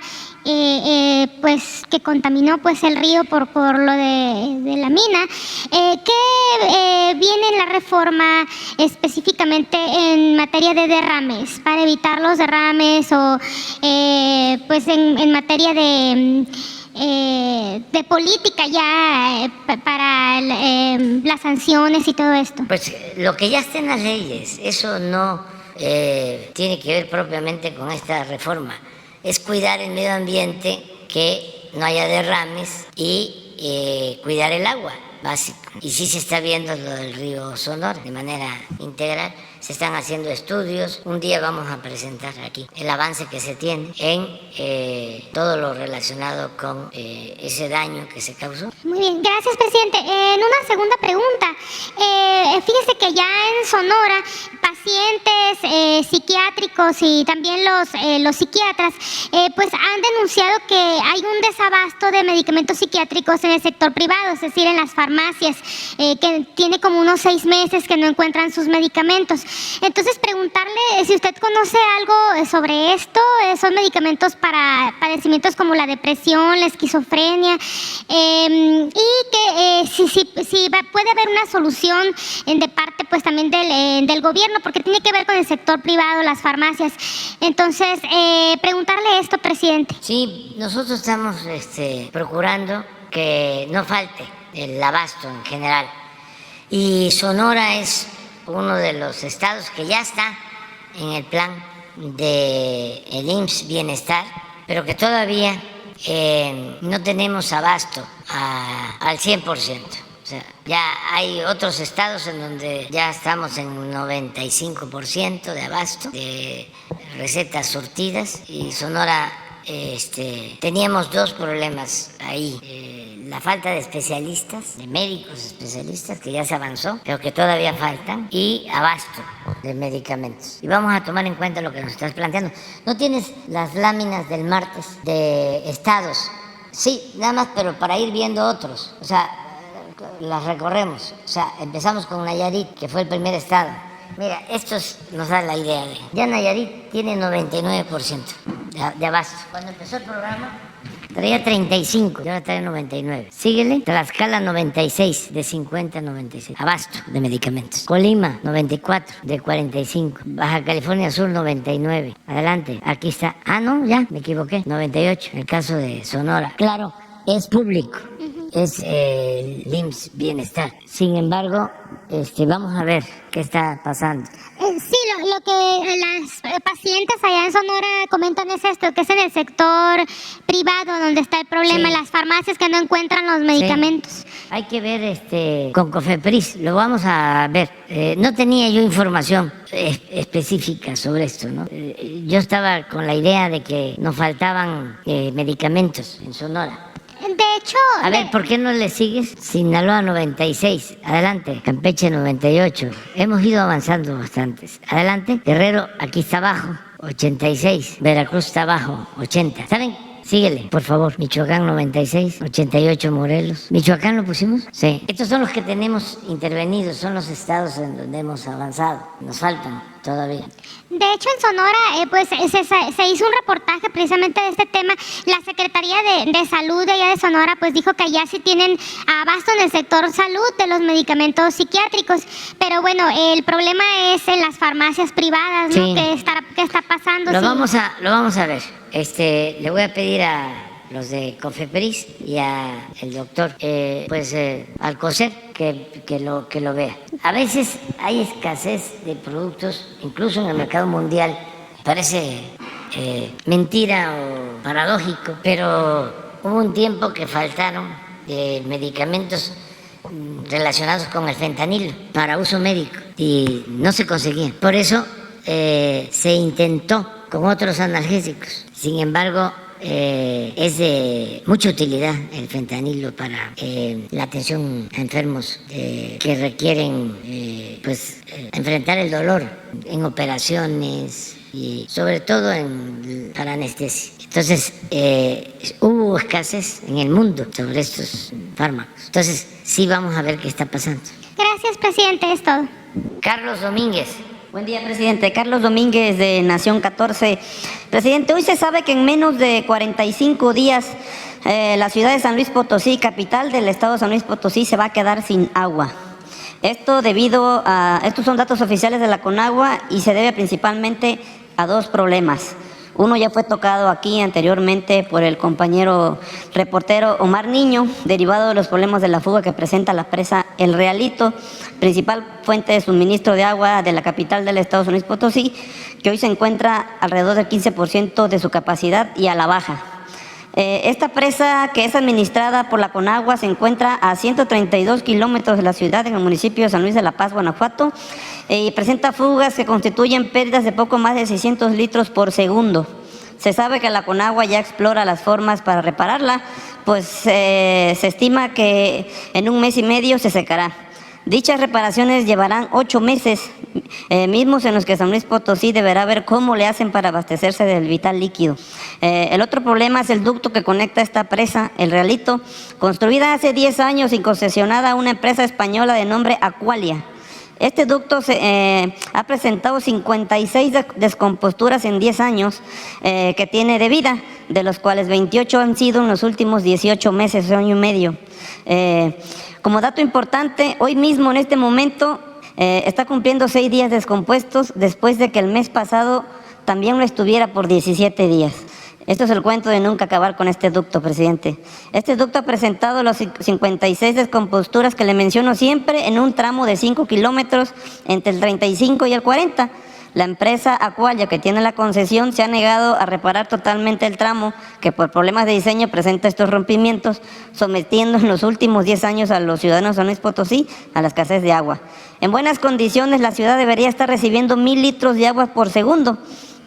pues que contaminó pues el río por lo de la mina. ¿Qué viene en la reforma específicamente en materia de derrames, para evitar los derrames o pues en materia de política ya para las sanciones y todo esto? Pues lo que ya está en las leyes, eso no tiene que ver propiamente con esta reforma. Es cuidar el medio ambiente, que no haya derrames y cuidar el agua, básico. Y sí se está viendo lo del río Sonora de manera integral. Se están haciendo estudios. Un día vamos a presentar aquí el avance que se tiene en todo lo relacionado con ese daño que se causó. Muy bien, gracias, presidente. En una segunda pregunta, fíjese que ya en Sonora pacientes psiquiátricos y también los psiquiatras pues han denunciado que hay un desabasto de medicamentos psiquiátricos en el sector privado, es decir, en las farmacias, que tiene como unos 6 meses que no encuentran sus medicamentos. Entonces, preguntarle si usted conoce algo sobre esto. Son medicamentos para padecimientos como la depresión, la esquizofrenia, y que si puede haber una solución de parte pues también del gobierno, porque porque tiene que ver con el sector privado, las farmacias. Entonces, preguntarle esto, presidente. Sí, nosotros estamos procurando que no falte el abasto en general. Y Sonora es uno de los estados que ya está en el plan del IMSS Bienestar, pero que todavía no tenemos abasto al 100%. O sea, ya hay otros estados en donde ya estamos en un 95% de abasto de recetas surtidas, y Sonora teníamos dos problemas ahí. La falta de especialistas, de médicos especialistas, que ya se avanzó, pero que todavía faltan, y abasto de medicamentos. Y vamos a tomar en cuenta lo que nos estás planteando. ¿No tienes las láminas del martes de estados? Sí, nada más, pero para ir viendo otros. O sea, las recorremos. O sea, empezamos con Nayarit, que fue el primer estado. Mira, esto nos da la idea de... Ya Nayarit tiene 99% de abasto. Cuando empezó el programa traía 35 y ahora trae 99. Síguele, Tlaxcala 96, de 50 a 96. Abasto de medicamentos. Colima 94, de 45. Baja California Sur 99. Adelante, aquí está. Ah, no, ya, me equivoqué. 98, el caso de Sonora. Claro, es público. Es el IMSS Bienestar. Sin embargo, vamos a ver qué está pasando. Sí, lo que las pacientes allá en Sonora comentan es esto, que es en el sector privado donde está el problema, Sí. Las farmacias que no encuentran los medicamentos. Sí. Hay que ver con Cofepris, lo vamos a ver. No tenía yo información específica sobre esto, ¿no? Yo estaba con la idea de que nos faltaban medicamentos en Sonora. De hecho... A ver, ¿por qué no le sigues? Sinaloa 96, adelante. Campeche 98. Hemos ido avanzando bastantes. Adelante. Guerrero, aquí está abajo, 86. Veracruz está abajo, 80. ¿Saben? Síguele, por favor. Michoacán 96, 88 Morelos. ¿Michoacán lo pusimos? Sí. Estos son los que tenemos intervenidos, son los estados en donde hemos avanzado. Nos faltan todavía. De hecho, en Sonora, pues se hizo un reportaje precisamente de este tema. La Secretaría de Salud de allá de Sonora, pues dijo que allá sí tienen abasto en el sector salud de los medicamentos psiquiátricos. Pero bueno, el problema es en las farmacias privadas, ¿no? Sí. ¿Qué está pasando? Lo Sí. vamos a ver. Le voy a pedir a los de Cofepris y a el doctor, Alcocer, que lo vea. A veces hay escasez de productos, incluso en el mercado mundial. Parece mentira o paradójico, pero hubo un tiempo que faltaron medicamentos relacionados con el fentanilo para uso médico y no se conseguían. Por eso se intentó con otros analgésicos. Sin embargo, es de mucha utilidad el fentanilo para la atención a enfermos que requieren enfrentar el dolor en operaciones y sobre todo para anestesia. Entonces, hubo escasez en el mundo sobre estos fármacos. Entonces, sí vamos a ver qué está pasando. Gracias, presidente, es todo. Carlos Domínguez. Buen día, presidente. Carlos Domínguez, de Nación 14. Presidente, hoy se sabe que en menos de 45 días la ciudad de San Luis Potosí, capital del estado de San Luis Potosí, se va a quedar sin agua. Estos son datos oficiales de la Conagua y se debe principalmente a dos problemas. Uno ya fue tocado aquí anteriormente por el compañero reportero Omar Niño, derivado de los problemas de la fuga que presenta la presa El Realito, principal fuente de suministro de agua de la capital del estado de San Luis Potosí, que hoy se encuentra alrededor del 15% de su capacidad y a la baja. Esta presa, que es administrada por la Conagua, se encuentra a 132 kilómetros de la ciudad, en el municipio de San Luis de la Paz, Guanajuato, y presenta fugas que constituyen pérdidas de poco más de 600 litros por segundo. Se sabe que la Conagua ya explora las formas para repararla, pues se estima que en un mes y medio se secará. Dichas reparaciones llevarán 8 meses, mismos en los que San Luis Potosí deberá ver cómo le hacen para abastecerse del vital líquido. El otro problema es el ducto que conecta esta presa, El Realito, construida hace 10 años y concesionada a una empresa española de nombre Aqualia. Este ducto ha presentado 56 descomposturas en 10 años que tiene de vida, de los cuales 28 han sido en los últimos 18 meses, año y medio. Como dato importante, hoy mismo en este momento Está cumpliendo 6 días descompuestos después de que el mes pasado también lo estuviera por 17 días. Esto es el cuento de nunca acabar con este ducto, presidente. Este ducto ha presentado las 56 descomposturas que le menciono siempre en un tramo de 5 kilómetros entre el 35 y el 40. La empresa Aqualia, que tiene la concesión, se ha negado a reparar totalmente el tramo que por problemas de diseño presenta estos rompimientos, sometiendo en los últimos 10 años a los ciudadanos de San Luis Potosí a la escasez de agua. En buenas condiciones, la ciudad debería estar recibiendo 1000 litros de agua por segundo,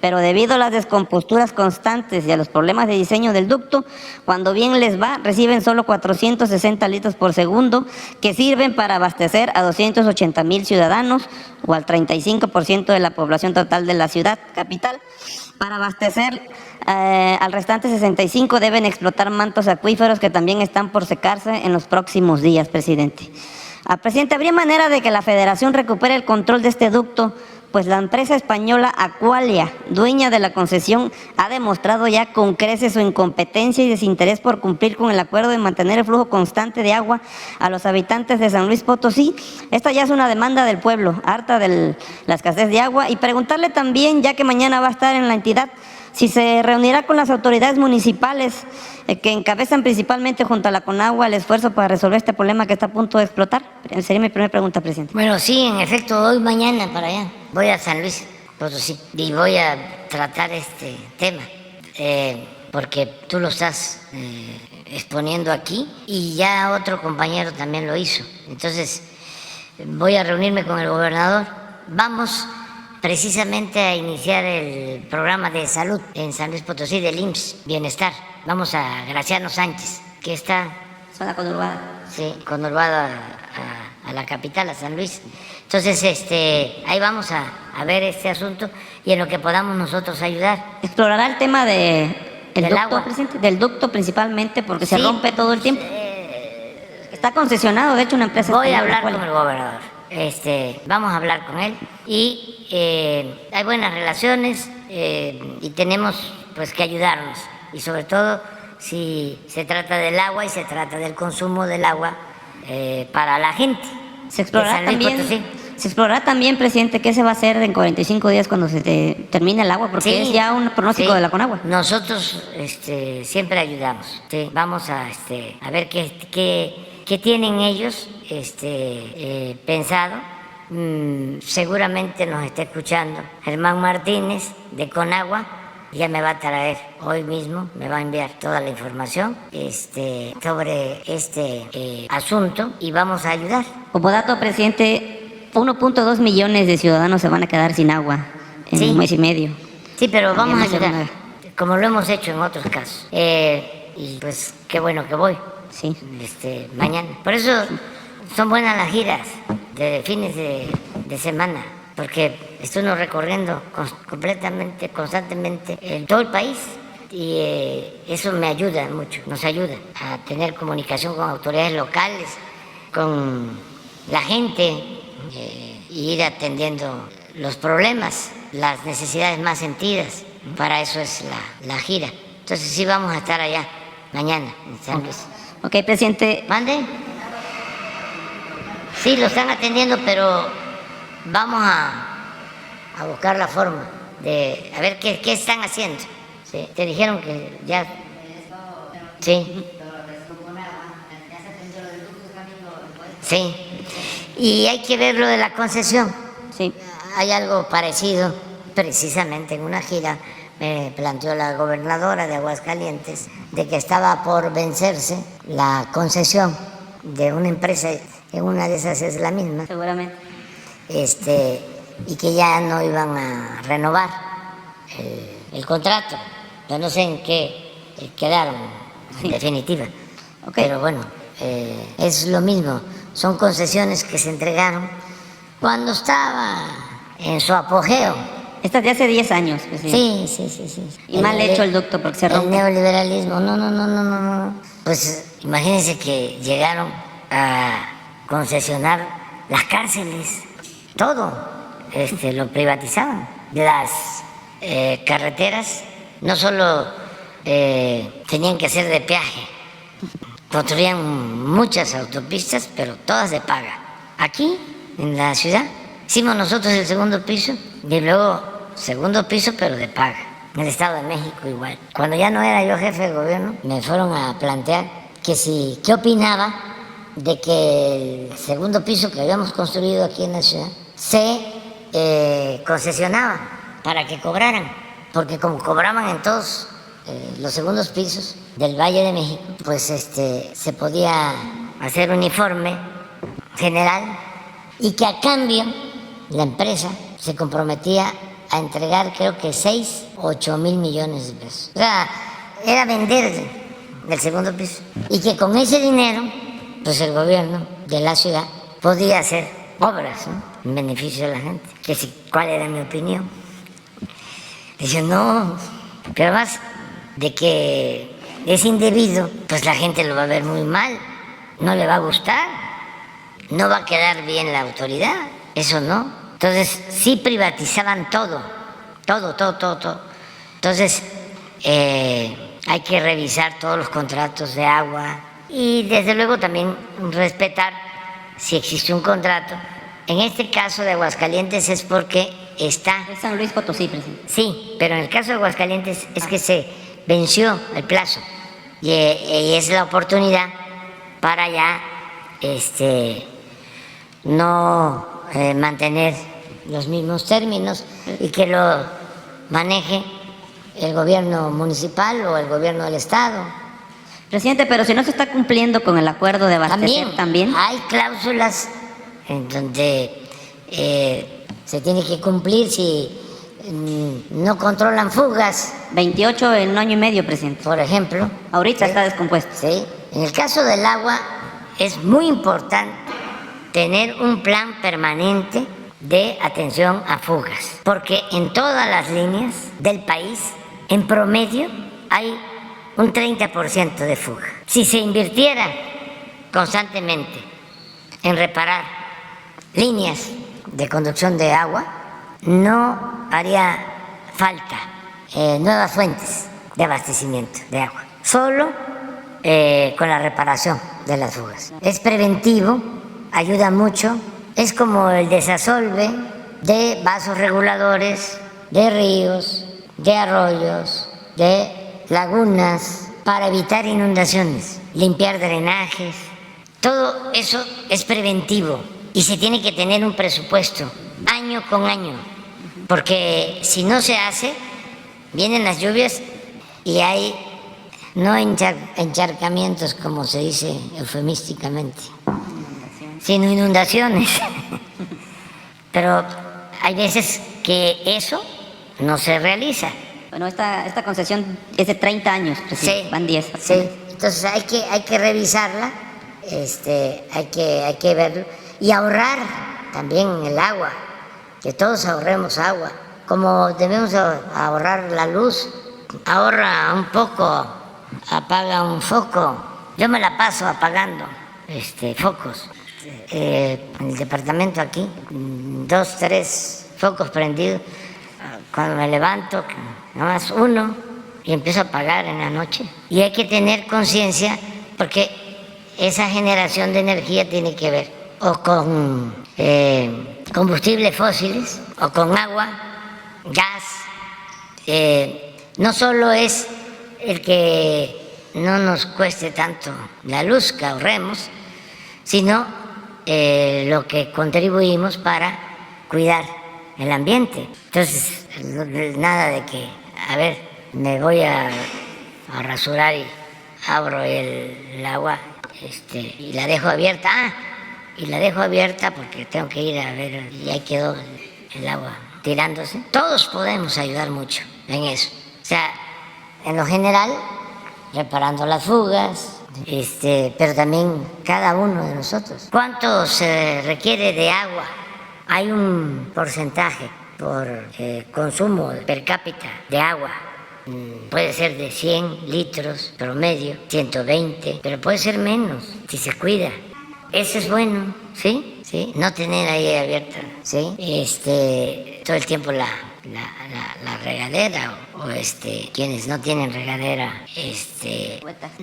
pero debido a las descomposturas constantes y a los problemas de diseño del ducto, cuando bien les va, reciben solo 460 litros por segundo, que sirven para abastecer a 280,000 ciudadanos o al 35% de la población total de la ciudad capital. Para abastecer al restante 65 deben explotar mantos acuíferos que también están por secarse en los próximos días, presidente. Presidente, ¿habría manera de que la Federación recupere el control de este ducto? Pues la empresa española Aqualia, dueña de la concesión, ha demostrado ya con creces su incompetencia y desinterés por cumplir con el acuerdo de mantener el flujo constante de agua a los habitantes de San Luis Potosí. Esta ya es una demanda del pueblo, harta de la escasez de agua, y preguntarle también, ya que mañana va a estar en la entidad, si se reunirá con las autoridades municipales que encabezan principalmente junto a la Conagua el esfuerzo para resolver este problema que está a punto de explotar. Sería mi primera pregunta, presidente. Bueno, sí, en efecto, hoy mañana para allá. Voy a San Luis Potosí y voy a tratar este tema, porque tú lo estás exponiendo aquí y ya otro compañero también lo hizo. Entonces, voy a reunirme con el gobernador. Vamos precisamente a iniciar el programa de salud en San Luis Potosí del IMSS Bienestar. Vamos a Graciano Sánchez, que está... Zona conurbada. Sí, conurbada a la capital, a San Luis. Entonces, ahí vamos a ver este asunto y en lo que podamos nosotros ayudar. ¿Explorará el tema del ducto, agua? Presidente? Del ducto principalmente, porque se Sí, rompe todo el tiempo. Está concesionado, de hecho, una empresa Voy a española, hablar ¿cuál? con el gobernador. Vamos a hablar con él y hay buenas relaciones y tenemos pues que ayudarnos. Y sobre todo si se trata del agua y se trata del consumo del agua para la gente. Se explorará también, presidente, qué se va a hacer en 45 días cuando se termine el agua, porque Sí, es ya un pronóstico sí. de la Conagua. Nosotros siempre ayudamos. Sí. Vamos a ver qué tienen ellos pensado. Seguramente nos está escuchando Germán Martínez de Conagua. Ya me va a traer hoy mismo, me va a enviar toda la información sobre este asunto y vamos a ayudar. Como dato, presidente, 1.2 millones de ciudadanos se van a quedar sin agua en Sí. un mes y medio. Sí, pero vamos a También va a ayudar, ser como lo hemos hecho en otros casos. Y pues qué bueno que voy Sí. mañana. Por eso son buenas las giras de fines de semana, porque estoy recorriendo completamente, constantemente en todo el país y eso me ayuda mucho, nos ayuda a tener comunicación con autoridades locales, con la gente y ir atendiendo los problemas, las necesidades más sentidas. Para eso es la gira. Entonces sí vamos a estar allá mañana en San Luis. Ok, presidente. ¿Mande? Sí, lo están atendiendo, pero vamos a buscar la forma de a ver qué están haciendo. Sí, te dijeron que ya... Sí. Sí. Y hay que ver lo de la concesión. Sí. Hay algo parecido, precisamente en una gira me planteó la gobernadora de Aguascalientes de que estaba por vencerse la concesión de una empresa, en una de esas es la misma, Seguramente. y que ya no iban a renovar el contrato. Yo no sé en qué quedaron en definitiva, pero bueno, es lo mismo, son concesiones que se entregaron cuando estaba en su apogeo. Esta es de hace 10 años, presidente. Sí. Y mal hecho el ducto porque se rompe. El neoliberalismo, no. Pues imagínense que llegaron a concesionar las cárceles, todo, lo privatizaban. Las carreteras no solo tenían que ser de peaje, construían muchas autopistas, pero todas de paga. Aquí en la ciudad. Hicimos nosotros el segundo piso y luego segundo piso pero de paga. En el Estado de México igual. Cuando ya no era yo jefe de gobierno, me fueron a plantear que si, ¿qué opinaba de que el segundo piso que habíamos construido aquí en la ciudad se concesionaba para que cobraran? Porque como cobraban en todos los segundos pisos del Valle de México, pues se podía hacer uniforme general y que a cambio la empresa se comprometía a entregar creo que 6 o 8 mil millones de pesos. O sea, era vender del segundo piso. Y que con ese dinero, pues el gobierno de la ciudad podía hacer obras, ¿no?, en beneficio de la gente. Que si, ¿cuál era mi opinión? Dice, no, pero además de que es indebido, pues la gente lo va a ver muy mal, no le va a gustar, no va a quedar bien la autoridad, eso no. Entonces, sí privatizaban todo. Entonces, hay que revisar todos los contratos de agua y desde luego también respetar si existe un contrato. En este caso de Aguascalientes es porque está... Es San Luis Potosí, presidente. Sí, pero en el caso de Aguascalientes es que se venció el plazo y es la oportunidad para ya no mantener los mismos términos y que lo maneje el gobierno municipal o el gobierno del estado. Presidente, pero si no se está cumpliendo con el acuerdo de abastecer también. Hay cláusulas en donde se tiene que cumplir si no controlan fugas. 28 en un año y medio, presidente. Por ejemplo. Ahorita ¿sí? Está descompuesto. Sí. En el caso del agua es muy importante tener un plan permanente de atención a fugas, porque en todas las líneas del país, en promedio, hay un 30% de fuga. Si se invirtiera constantemente en reparar líneas de conducción de agua, no haría falta nuevas fuentes de abastecimiento de agua, solo con la reparación de las fugas. Es preventivo, ayuda mucho, es como el desasolve de vasos reguladores, de ríos, de arroyos, de lagunas, para evitar inundaciones, limpiar drenajes. Todo eso es preventivo y se tiene que tener un presupuesto año con año, porque si no se hace, vienen las lluvias y hay no encharcamientos, como se dice eufemísticamente, sino inundaciones. Pero hay veces que eso no se realiza. Bueno, esta concesión es de 30 años, presidente. Sí, Van 10. sí. Entonces hay que revisarla, hay que verlo y ahorrar también el agua, que todos ahorremos agua, como debemos ahorrar la luz. Ahorra un poco, apaga un foco. Yo me la paso apagando focos. En el departamento aquí, 2, 3 focos prendidos. Cuando me levanto, nada más uno, y empiezo a apagar en la noche. Y hay que tener conciencia, porque esa generación de energía tiene que ver o con combustibles fósiles, o con agua, gas. No solo es el que no nos cueste tanto la luz que ahorremos, sino lo que contribuimos para cuidar el ambiente. Entonces, nada de que, a ver, me voy a rasurar y abro el agua y la dejo abierta. Y la dejo abierta porque tengo que ir a ver, y ahí quedó el agua tirándose. Todos podemos ayudar mucho en eso. O sea, en lo general, reparando las fugas, pero también cada uno de nosotros. ¿Cuánto se requiere de agua? Hay un porcentaje por consumo per cápita de agua. Puede ser de 100 litros promedio, 120, pero puede ser menos si se cuida. Eso es bueno, ¿sí? ¿Sí? No tener ahí abierta, ¿sí? Todo el tiempo la regadera o quienes no tienen regadera,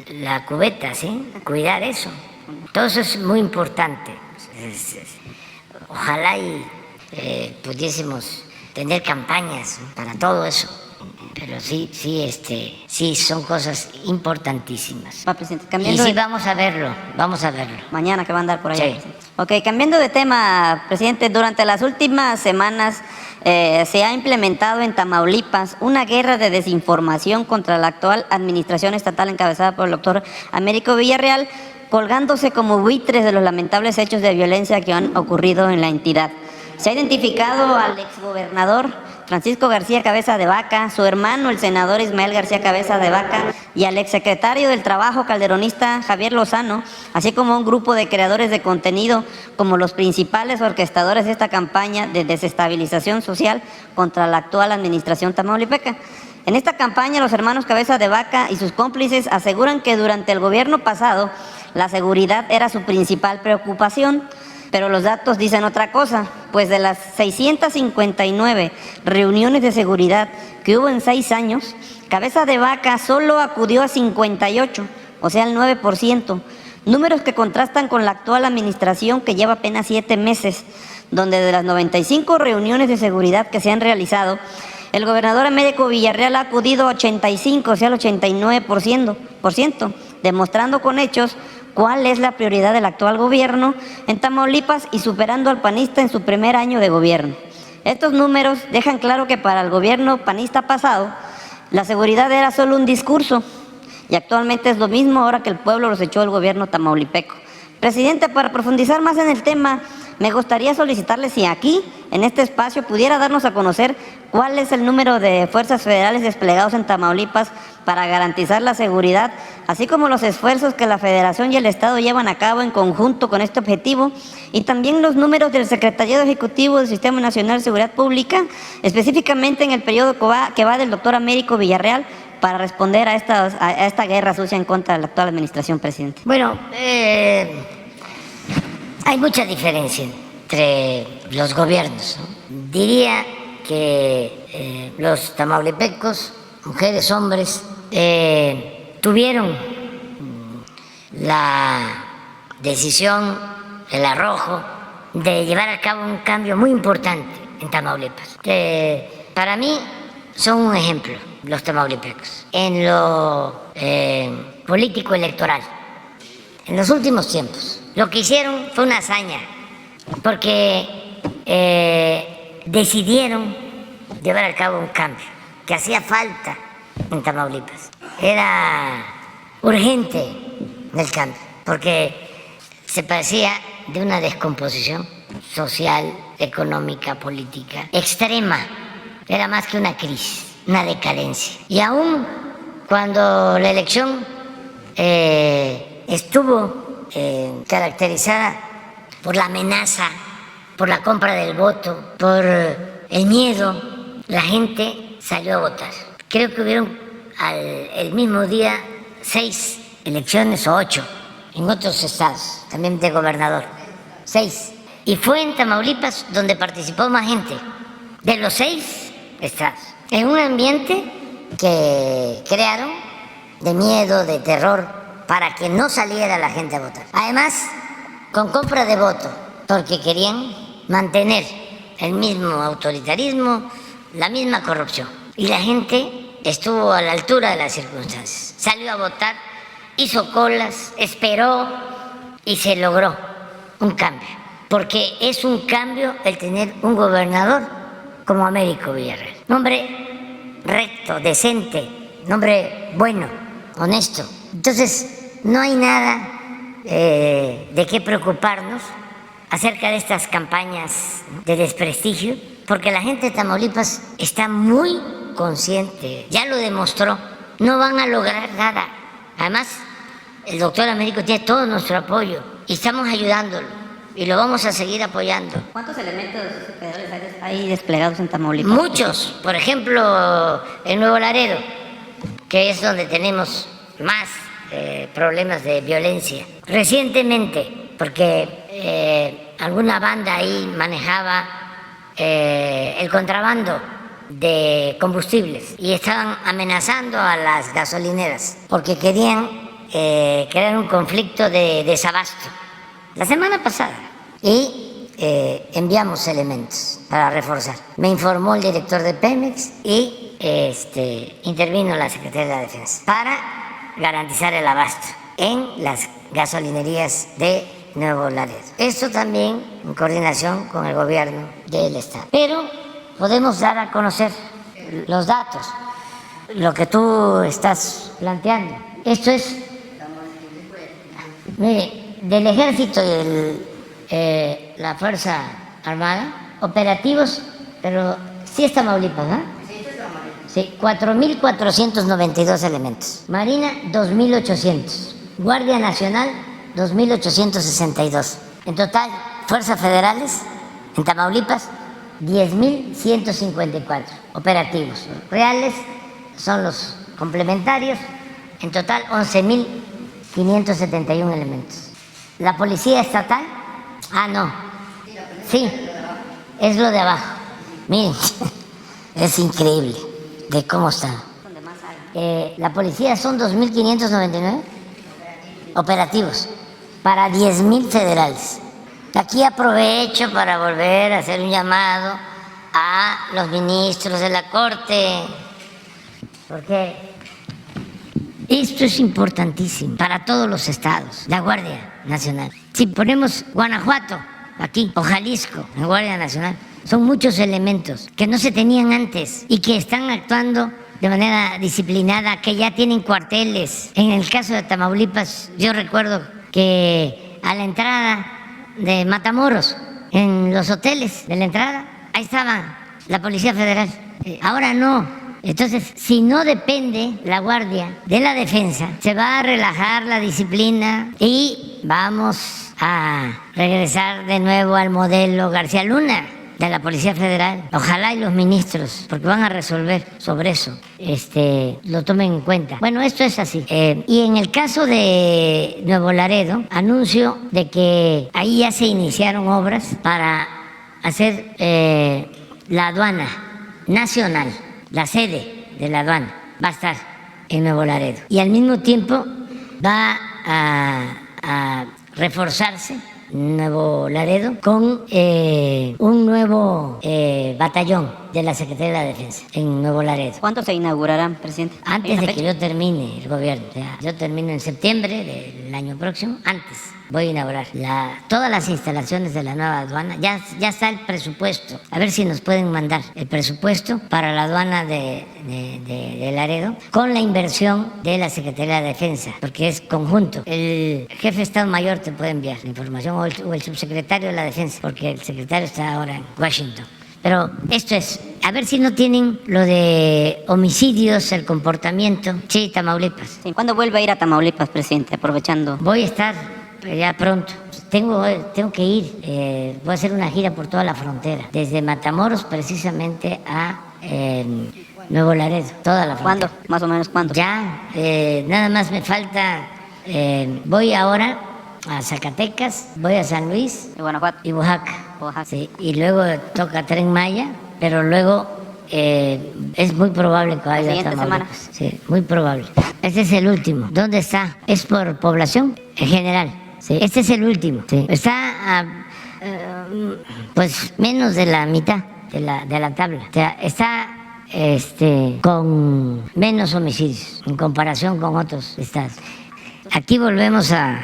la cubeta, ¿sí? Cuidar eso. Todo eso es muy importante. Ojalá y pudiésemos tener campañas para todo eso. Pero sí, son cosas importantísimas. Va, presidente, Y cambiando sí, de- vamos a verlo. Mañana que va a andar por allá. Sí. presidente. Ok, cambiando de tema, presidente, durante las últimas semanas se ha implementado en Tamaulipas una guerra de desinformación contra la actual administración estatal encabezada por el doctor Américo Villarreal, colgándose como buitres de los lamentables hechos de violencia que han ocurrido en la entidad. Se ha identificado al exgobernador Francisco García Cabeza de Vaca, su hermano el senador Ismael García Cabeza de Vaca y al exsecretario del Trabajo calderonista Javier Lozano, así como un grupo de creadores de contenido como los principales orquestadores de esta campaña de desestabilización social contra la actual administración tamaulipeca. En esta campaña, los hermanos Cabeza de Vaca y sus cómplices aseguran que durante el gobierno pasado la seguridad era su principal preocupación. Pero los datos dicen otra cosa, pues de las 659 reuniones de seguridad que hubo en 6 años, Cabeza de Vaca solo acudió a 58, o sea el 9%, números que contrastan con la actual administración que lleva apenas 7 meses, donde de las 95 reuniones de seguridad que se han realizado, el gobernador Américo Villarreal ha acudido a 85, o sea el 89%, demostrando con hechos cuál es la prioridad del actual gobierno en Tamaulipas y superando al panista en su primer año de gobierno. Estos números dejan claro que para el gobierno panista pasado, la seguridad era solo un discurso y actualmente es lo mismo ahora que el pueblo los echó el gobierno tamaulipeco. Presidente, para profundizar más en el tema, me gustaría solicitarle si aquí, en este espacio, pudiera darnos a conocer cuál es el número de fuerzas federales desplegados en Tamaulipas para garantizar la seguridad, así como los esfuerzos que la Federación y el Estado llevan a cabo en conjunto con este objetivo, y también los números del Secretariado Ejecutivo del Sistema Nacional de Seguridad Pública, específicamente en el periodo que va del doctor Américo Villarreal, para responder a esta guerra sucia en contra de la actual administración, presidente. Bueno, hay mucha diferencia entre los gobiernos, ¿no? Diría que los tamaulipecos, mujeres, hombres, tuvieron la decisión, el arrojo de llevar a cabo un cambio muy importante en Tamaulipas. Para mí son un ejemplo los tamaulipecos en lo político electoral. En los últimos tiempos lo que hicieron fue una hazaña, porque decidieron llevar a cabo un cambio que hacía falta en Tamaulipas. Era urgente el cambio, porque se parecía de una descomposición social, económica, política, extrema. Era más que una crisis, una decadencia. Y aún cuando la elección estuvo caracterizada por la amenaza, por la compra del voto, por el miedo, la gente salió a votar. Creo que hubieron el mismo día 6 elecciones o 8 en otros estados, también de gobernador, 6. Y fue en Tamaulipas donde participó más gente, de los 6 estados, en un ambiente que crearon de miedo, de terror, para que no saliera la gente a votar. Además, con compra de voto, porque querían mantener el mismo autoritarismo, la misma corrupción. Y la gente estuvo a la altura de las circunstancias. Salió a votar, hizo colas, esperó y se logró un cambio. Porque es un cambio el tener un gobernador como Américo Villarreal. Un hombre recto, decente, un hombre bueno, honesto. Entonces, no hay nada de qué preocuparnos acerca de estas campañas de desprestigio, porque la gente de Tamaulipas está muy consciente, ya lo demostró, no van a lograr nada. Además, el doctor Américo tiene todo nuestro apoyo y estamos ayudándolo y lo vamos a seguir apoyando. ¿Cuántos elementos federales hay desplegados en Tamaulipas? Muchos, por ejemplo, en Nuevo Laredo, que es donde tenemos más problemas de violencia. Recientemente, porque alguna banda ahí manejaba el contrabando de combustibles y estaban amenazando a las gasolineras porque querían crear un conflicto de desabasto la semana pasada y enviamos elementos para reforzar. Me informó el director de Pemex y intervino la Secretaría de la Defensa para garantizar el abasto en las gasolinerías de Nuevo Laredo. Esto también en coordinación con el gobierno del estado. Pero podemos dar a conocer los datos, lo que tú estás planteando. Esto es, mire, del Ejército y la Fuerza Armada, operativos, pero sí es Tamaulipas, ¿no? Sí, 4.492 elementos. Marina, 2.800. Guardia Nacional, 2.862. En total, fuerzas federales en Tamaulipas, 10.154 operativos. Reales son los complementarios, en total 11.571 elementos. La Policía Estatal, no, sí, es lo de abajo. Miren, es increíble de cómo está. La policía son 2.599 operativos para 10.000 federales. Aquí aprovecho para volver a hacer un llamado a los ministros de la Corte, porque esto es importantísimo para todos los estados, la Guardia Nacional. Si ponemos Guanajuato aquí o Jalisco en Guardia Nacional, son muchos elementos que no se tenían antes y que están actuando de manera disciplinada, que ya tienen cuarteles. En el caso de Tamaulipas, yo recuerdo que a la entrada de Matamoros, en los hoteles de la entrada, ahí estaba la Policía Federal. Ahora no. Entonces, si no depende la Guardia de la Defensa, se va a relajar la disciplina y vamos a regresar de nuevo al modelo García Luna de la Policía Federal. Ojalá y los ministros, porque van a resolver sobre eso, lo tomen en cuenta. Bueno, esto es así. Y en el caso de Nuevo Laredo, anuncio de que ahí ya se iniciaron obras para hacer la aduana nacional, la sede de la aduana va a estar en Nuevo Laredo. Y al mismo tiempo va a reforzarse Nuevo Laredo con un nuevo batallón de la Secretaría de la Defensa en Nuevo Laredo. ¿Cuándo se inaugurarán, presidente? Antes de que yo termine el gobierno. O sea, yo termino en septiembre del año próximo. Antes voy a inaugurar todas las instalaciones de la nueva aduana. Ya está el presupuesto. A ver si nos pueden mandar el presupuesto para la aduana de Laredo con la inversión de la Secretaría de la Defensa, porque es conjunto. El jefe de Estado Mayor te puede enviar la información o el subsecretario de la Defensa, porque el secretario está ahora en Washington. Pero esto es, a ver si no tienen lo de homicidios, el comportamiento. Sí, Tamaulipas. Sí. ¿Cuándo vuelve a ir a Tamaulipas, presidente? Aprovechando. Voy a estar ya pronto. Tengo que ir. Voy a hacer una gira por toda la frontera, desde Matamoros precisamente a Nuevo Laredo, toda la frontera. ¿Cuándo? ¿Más o menos cuándo? Ya, nada más me falta. Voy ahora a Zacatecas, voy a San Luis ¿De Guanajuato? y Oaxaca. Sí, y luego toca Tren Maya, pero luego es muy probable que vaya a Tamaulipas. Sí, muy probable. Este es el último. ¿Dónde está? ¿Es por población? En general. Sí, este es el último. Sí. Está pues menos de la mitad de la tabla. O sea, está con menos homicidios en comparación con otros estados. Aquí volvemos a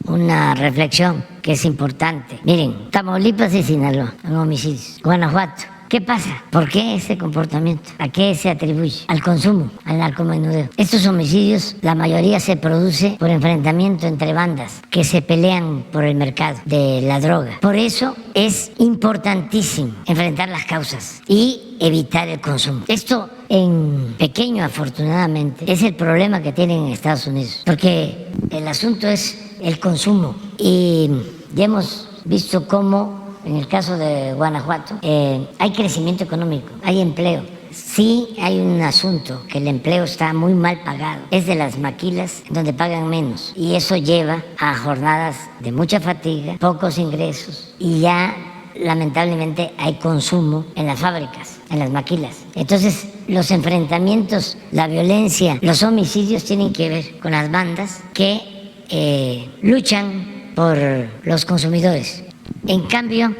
una reflexión que es importante. Miren, Tamaulipas y Sinaloa en homicidios. Guanajuato. ¿Qué pasa? ¿Por qué ese comportamiento? ¿A qué se atribuye? Al consumo, al narcomenudeo. Estos homicidios, la mayoría se produce por enfrentamiento entre bandas que se pelean por el mercado de la droga. Por eso es importantísimo enfrentar las causas y evitar el consumo. Esto en pequeño, afortunadamente, es el problema que tienen en Estados Unidos, porque el asunto es el consumo y ya hemos visto cómo en el caso de Guanajuato hay crecimiento económico, hay empleo. Sí hay un asunto, que el empleo está muy mal pagado. Es de las maquilas donde pagan menos y eso lleva a jornadas de mucha fatiga, pocos ingresos y ya lamentablemente hay consumo en las fábricas, en las maquilas. Entonces los enfrentamientos, la violencia, los homicidios tienen que ver con las bandas que luchan por los consumidores. En cambio,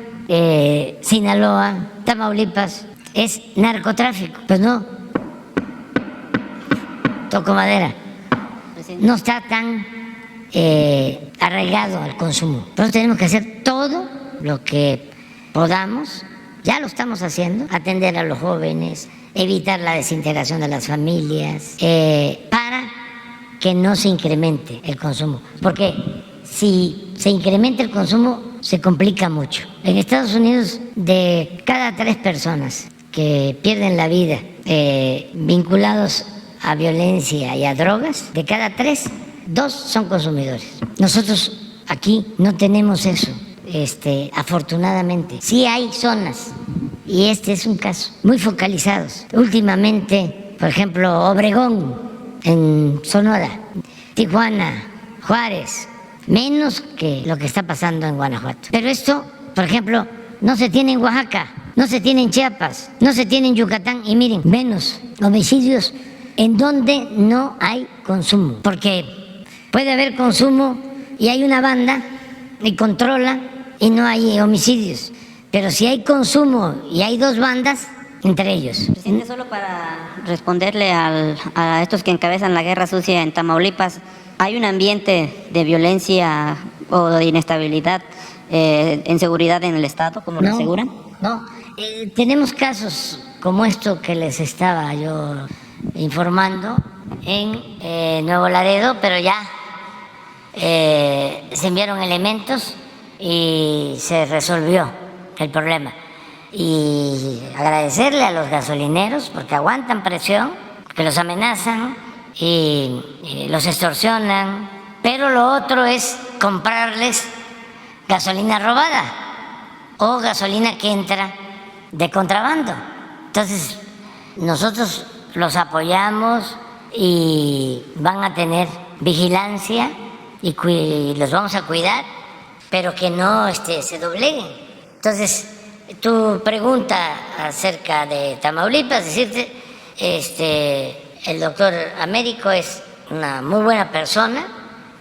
Sinaloa, Tamaulipas, es narcotráfico. Pues no, toco madera, no está tan arraigado al consumo. Entonces tenemos que hacer todo lo que podamos, ya lo estamos haciendo, atender a los jóvenes, evitar la desintegración de las familias, para que no se incremente el consumo. Porque si se incrementa el consumo, se complica mucho. En Estados Unidos, de cada 3 personas que pierden la vida vinculados a violencia y a drogas, de cada 3, 2 son consumidores. Nosotros aquí no tenemos eso, afortunadamente. Sí hay zonas, y este es un caso, muy focalizados. Últimamente, por ejemplo, Obregón, en Sonora, Tijuana, Juárez, menos que lo que está pasando en Guanajuato. Pero esto, por ejemplo, no se tiene en Oaxaca, no se tiene en Chiapas, no se tiene en Yucatán, y miren, menos homicidios en donde no hay consumo, porque puede haber consumo y hay una banda y controla y no hay homicidios, pero si hay consumo y hay 2 bandas, entre ellos. Presidente, solo para responderle a estos que encabezan la guerra sucia en Tamaulipas, ¿hay un ambiente de violencia o de inestabilidad en seguridad en el Estado, como lo aseguran? No, tenemos casos como esto que les estaba yo informando en Nuevo Laredo, pero ya se enviaron elementos y se resolvió el problema. Y agradecerle a los gasolineros porque aguantan presión, porque los amenazan y los extorsionan, pero lo otro es comprarles gasolina robada o gasolina que entra de contrabando. Entonces, nosotros los apoyamos y van a tener vigilancia y los vamos a cuidar, pero que no se dobleguen. Entonces, tu pregunta acerca de Tamaulipas, decirte, el doctor Américo es una muy buena persona,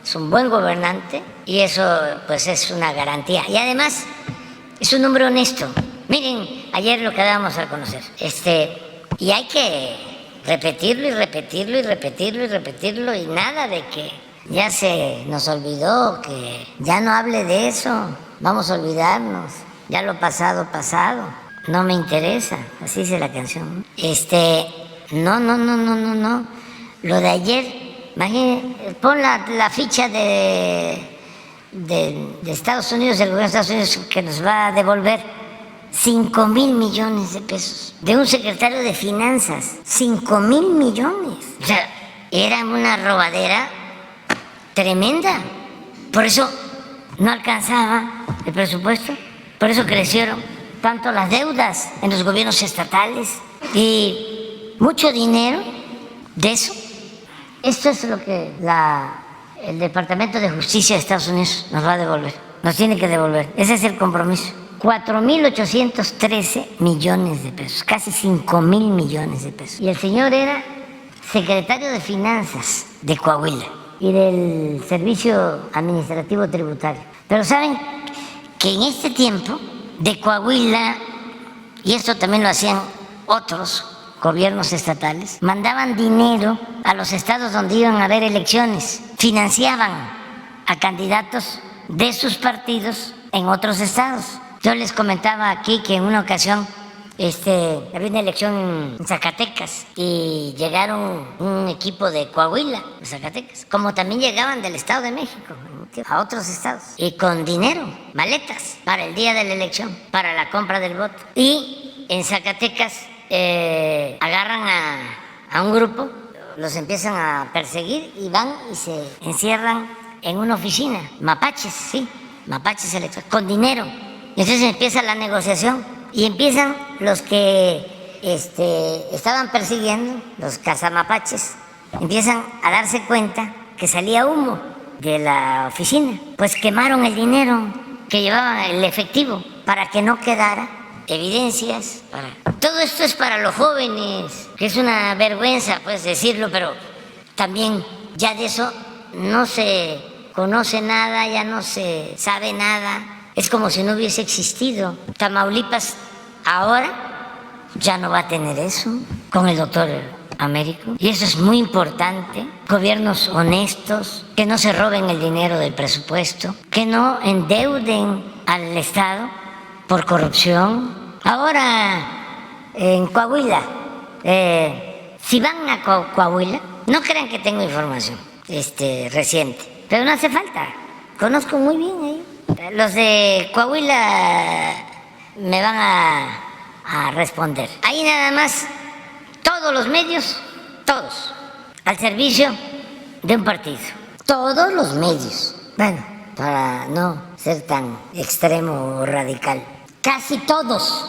es un buen gobernante y eso pues es una garantía. Y además es un hombre honesto. Miren, ayer lo que dábamos a conocer, y hay que repetirlo y repetirlo y repetirlo y repetirlo, y nada de que ya se nos olvidó, que ya no hable de eso, vamos a olvidarnos, ya lo pasado, pasado, no me interesa, así dice la canción. No, lo de ayer, imagínate, pon la ficha de Estados Unidos, el gobierno de Estados Unidos, que nos va a devolver 5,000 millones de pesos de un secretario de finanzas. 5,000 millones. O sea, era una robadera tremenda. Por eso no alcanzaba el presupuesto, por eso crecieron tanto las deudas en los gobiernos estatales y mucho dinero de eso. Esto es lo que el Departamento de Justicia de Estados Unidos nos va a devolver, nos tiene que devolver. Ese es el compromiso. 4,813 millones de pesos, casi 5,000 millones de pesos. Y el señor era secretario de Finanzas de Coahuila y del Servicio Administrativo Tributario. Pero saben que en este tiempo de Coahuila, y esto también lo hacían otros gobiernos estatales, mandaban dinero a los estados donde iban a haber elecciones, financiaban a candidatos de sus partidos en otros estados. Yo les comentaba aquí que en una ocasión había una elección en Zacatecas y llegaron un equipo de Coahuila, de Zacatecas, como también llegaban del Estado de México a otros estados, y con dinero, maletas, para el día de la elección, para la compra del voto. Y en Zacatecas agarran a un grupo, los empiezan a perseguir y van y se encierran en una oficina, mapaches, sí, mapaches electorales, con dinero. Entonces empieza la negociación y empiezan los que estaban persiguiendo, los cazamapaches, empiezan a darse cuenta que salía humo de la oficina. Pues quemaron el dinero que llevaban, el efectivo, para que no quedara evidencias. Todo esto es para los jóvenes, que es una vergüenza pues decirlo, pero también ya de eso no se conoce nada, ya no se sabe nada. Es como si no hubiese existido. Tamaulipas ahora ya no va a tener eso con el doctor Américo. Y eso es muy importante. Gobiernos honestos, que no se roben el dinero del presupuesto, que no endeuden al Estado por corrupción. Ahora, en Coahuila, si van a Coahuila, no crean que tengo información reciente, pero no hace falta. Conozco muy bien ahí. Los de Coahuila me van a responder. Ahí nada más, todos los medios, todos, al servicio de un partido. Todos los medios. Bueno, para no ser tan extremo o radical. Casi todos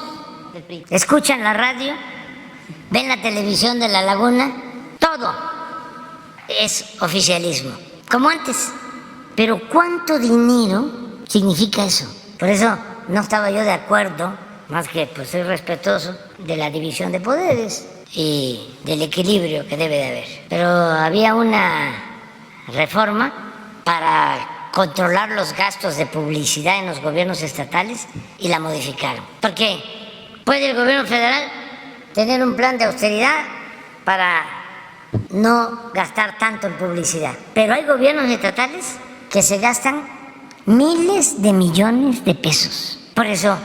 escuchan la radio, ven la televisión de La Laguna, todo es oficialismo, como antes. Pero ¿cuánto dinero significa eso? Por eso no estaba yo de acuerdo, más que pues soy respetuoso de la división de poderes y del equilibrio que debe de haber. Pero había una reforma para controlar los gastos de publicidad en los gobiernos estatales y la modificaron. Porque puede el gobierno federal tener un plan de austeridad para no gastar tanto en publicidad, pero hay gobiernos estatales que se gastan miles de millones de pesos. Por eso,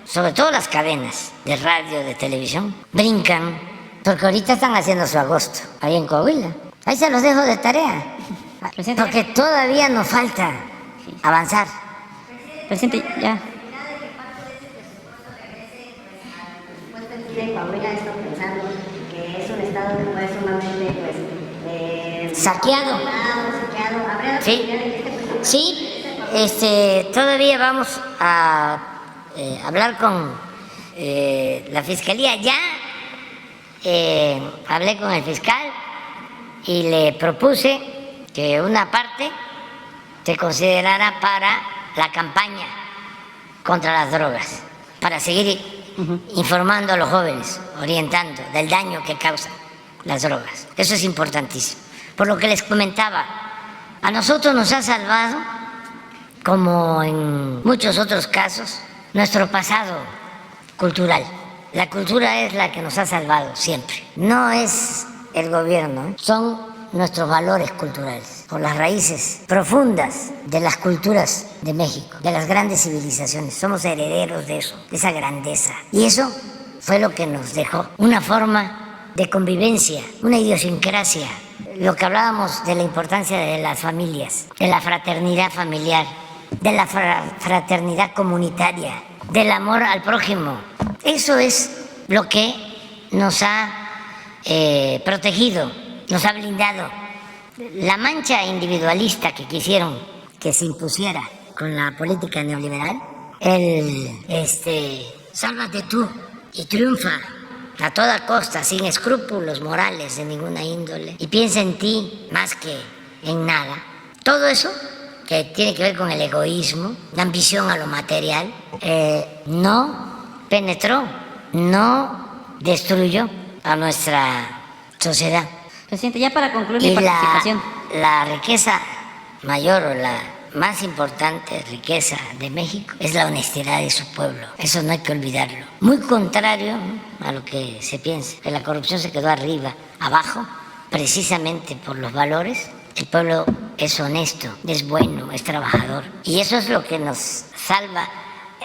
sobre todo las cadenas de radio, de televisión, brincan, porque ahorita están haciendo su agosto, ahí en Coahuila. Ahí se los dejo de tarea, porque todavía nos falta avanzar. Presidente, ya. Coahuila está pensando que es un estado que puede sumamente saqueado. Sí, todavía vamos a hablar con la fiscalía. Ya hablé con el fiscal y le propuse que una parte se considerara para la campaña contra las drogas, para seguir informando a los jóvenes, orientando del daño que causan las drogas. Eso es importantísimo. Por lo que les comentaba, a nosotros nos ha salvado, como en muchos otros casos, nuestro pasado cultural. La cultura es la que nos ha salvado siempre. No es el gobierno, son nuestros valores culturales, por las raíces profundas de las culturas de México, de las grandes civilizaciones. Somos herederos de eso, de esa grandeza. Y eso fue lo que nos dejó una forma de convivencia, una idiosincrasia. Lo que hablábamos de la importancia de las familias, de la fraternidad familiar, de la fraternidad comunitaria, del amor al prójimo. Eso es lo que nos ha protegido, nos ha blindado. La mancha individualista que quisieron que se impusiera con la política neoliberal, sálvate tú y triunfa a toda costa, sin escrúpulos morales de ninguna índole, y piensa en ti más que en nada. Todo eso que tiene que ver con el egoísmo, la ambición a lo material, no penetró, no destruyó a nuestra sociedad. Presidente, ya para concluir mi participación. La riqueza mayor o la más importante riqueza de México es la honestidad de su pueblo. Eso no hay que olvidarlo. Muy contrario a lo que se piensa, que la corrupción se quedó arriba, abajo, precisamente por los valores. El pueblo es honesto, es bueno, es trabajador. Y eso es lo que nos salva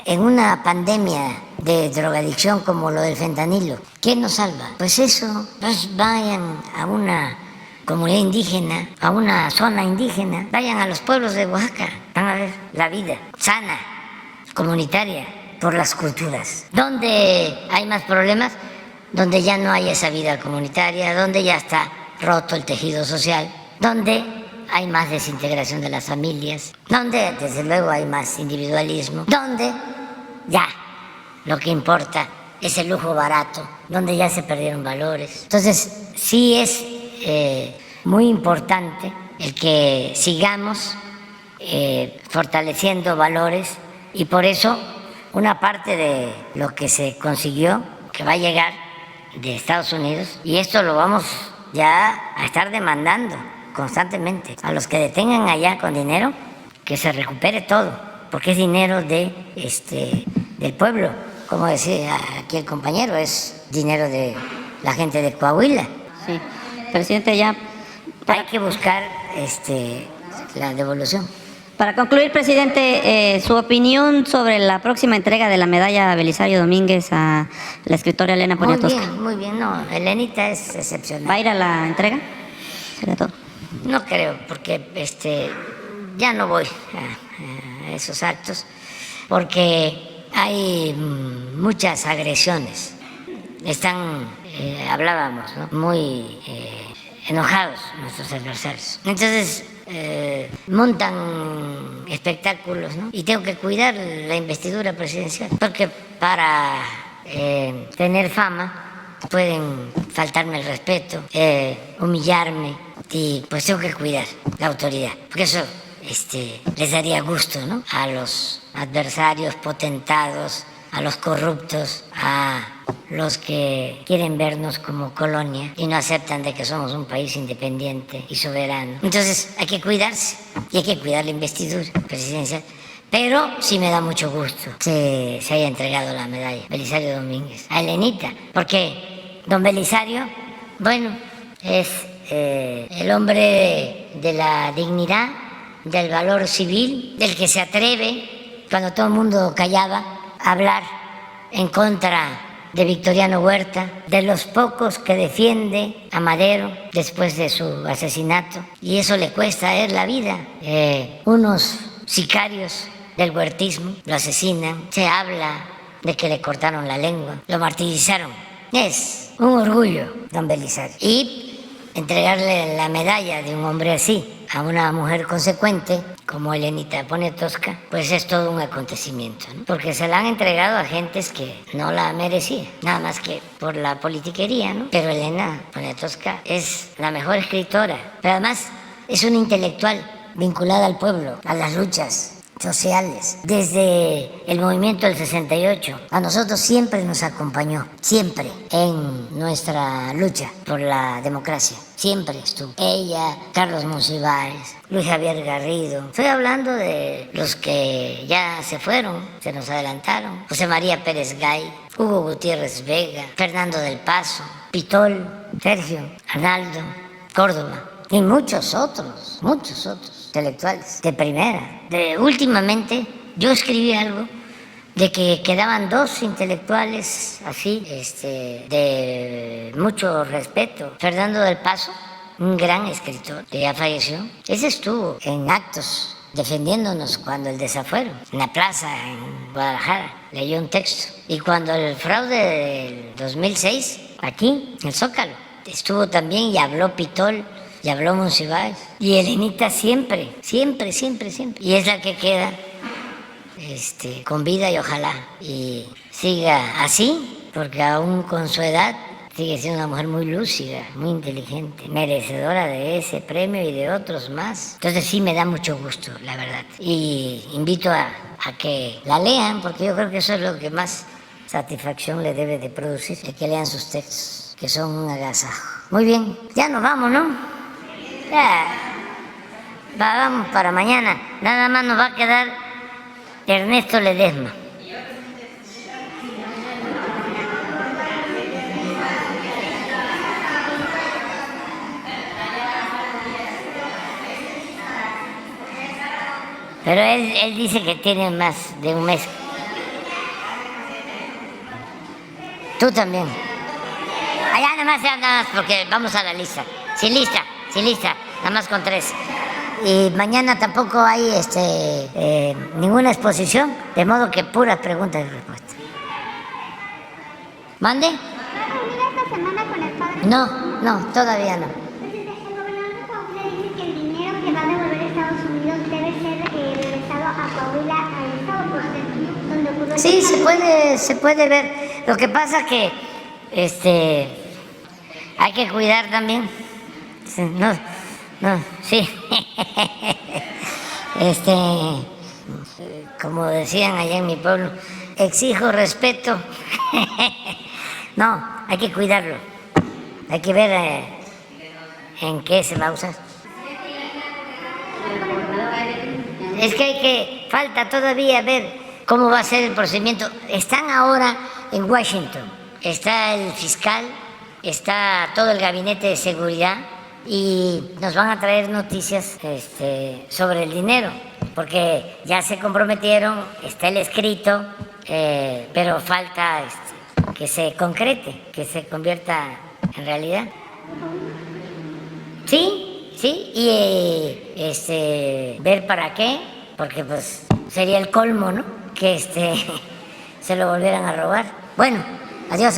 en una pandemia de drogadicción como lo del fentanilo. ¿Quién nos salva? Pues eso, pues vayan a una comunidad indígena, a una zona indígena, vayan a los pueblos de Oaxaca, van a ver la vida sana, comunitaria, por las culturas. ¿Dónde hay más problemas? Donde ya no hay esa vida comunitaria, donde ya está roto el tejido social, donde hay más desintegración de las familias, donde desde luego hay más individualismo, donde ya lo que importa es el lujo barato, donde ya se perdieron valores. Entonces sí es muy importante el que sigamos fortaleciendo valores, y por eso una parte de lo que se consiguió, que va a llegar de Estados Unidos, y esto lo vamos ya a estar demandando constantemente a los que detengan allá con dinero, que se recupere todo, porque es dinero del pueblo. Como decía aquí el compañero, es dinero de la gente de Coahuila. Sí, presidente, ya Hay que buscar la devolución. para concluir, presidente, su opinión sobre la próxima entrega de la medalla Belisario Domínguez a la escritora Elena Poniatowska. Muy bien, no, Elenita es excepcional. ¿Va a ir a la entrega? ¿Será todo? No creo, porque ya no voy a esos actos, porque hay muchas agresiones. Están, hablábamos, ¿no?, muy enojados nuestros adversarios. Entonces, montan espectáculos, ¿no? Y tengo que cuidar la investidura presidencial, porque para tener fama pueden faltarme el respeto, humillarme, y pues tengo que cuidar la autoridad, porque eso les daría gusto, ¿no?, a los adversarios potentados, a los corruptos, a los que quieren vernos como colonia y no aceptan de que somos un país independiente y soberano. Entonces hay que cuidarse y hay que cuidar la investidura presidencial. Pero sí me da mucho gusto que se haya entregado la medalla Belisario Domínguez a Elenita, porque don Belisario, bueno, es el hombre de la dignidad, del valor civil, del que se atreve, cuando todo el mundo callaba, a hablar en contra de Victoriano Huerta, de los pocos que defiende a Madero después de su asesinato, y eso le cuesta a él la vida. Unos sicarios del huertismo lo asesinan, se habla de que le cortaron la lengua, lo martirizaron. Es un orgullo, don Belisario. Y entregarle la medalla de un hombre así a una mujer consecuente como Elenita Poniatowska, pues es todo un acontecimiento, ¿no? Porque se la han entregado a gentes que no la merecían, nada más que por la politiquería, ¿no? Pero Elena Poniatowska es la mejor escritora, pero además es una intelectual vinculada al pueblo, a las luchas sociales. Desde el movimiento del 68, a nosotros siempre nos acompañó, siempre en nuestra lucha por la democracia. Siempre estuvo. Ella, Carlos Monsiváis, Luis Javier Garrido. Estoy hablando de los que ya se fueron, se nos adelantaron. José María Pérez Gay, Hugo Gutiérrez Vega, Fernando del Paso, Pitol, Sergio, Arnaldo, Córdoba y muchos otros intelectuales de primera. Últimamente yo escribí algo de que quedaban dos intelectuales así, de mucho respeto. Fernando del Paso, un gran escritor que ya falleció, ese estuvo en actos defendiéndonos cuando el desafuero, en la plaza en Guadalajara, leyó un texto. Y cuando el fraude del 2006, aquí, en el Zócalo, estuvo también y habló Pitol, y habló Monsiváis, y Elenita siempre. Y es la que queda con vida, y ojalá y siga así, porque aún con su edad sigue siendo una mujer muy lúcida, muy inteligente, merecedora de ese premio y de otros más. Entonces sí me da mucho gusto, la verdad. Y invito a que la lean, porque yo creo que eso es lo que más satisfacción le debe de producir, que lean sus textos, que son un agasajo. Muy bien, ya nos vamos, ¿no? Ya, vamos para mañana. Nada más nos va a quedar Ernesto Ledesma. Pero él dice que tiene más de un mes. Tú también. Allá nada más porque vamos a la lista. Sí, lista, nada más con 3. Y mañana tampoco hay ninguna exposición, de modo que puras preguntas y respuestas. ¿Mande? ¿Va a reunir esta semana con el padre? No, todavía no. El gobernador de Coahuila dice que el dinero que va a devolver Estados Unidos debe ser regresado a Coahuila, al estado donde ocurrió. Sí, se puede ver. Lo que pasa que hay que cuidar también. Sí. Como decían allá en mi pueblo, exijo respeto. No, hay que cuidarlo. Hay que ver en qué se va a usar. Es que hay que falta todavía ver cómo va a ser el procedimiento. Están ahora en Washington, está el fiscal, está todo el gabinete de seguridad y nos van a traer noticias sobre el dinero, porque ya se comprometieron, está el escrito, pero falta que se concrete, que se convierta en realidad. Sí, y ver para qué, porque pues sería el colmo, ¿no? Que se lo volvieran a robar. Bueno, adiós.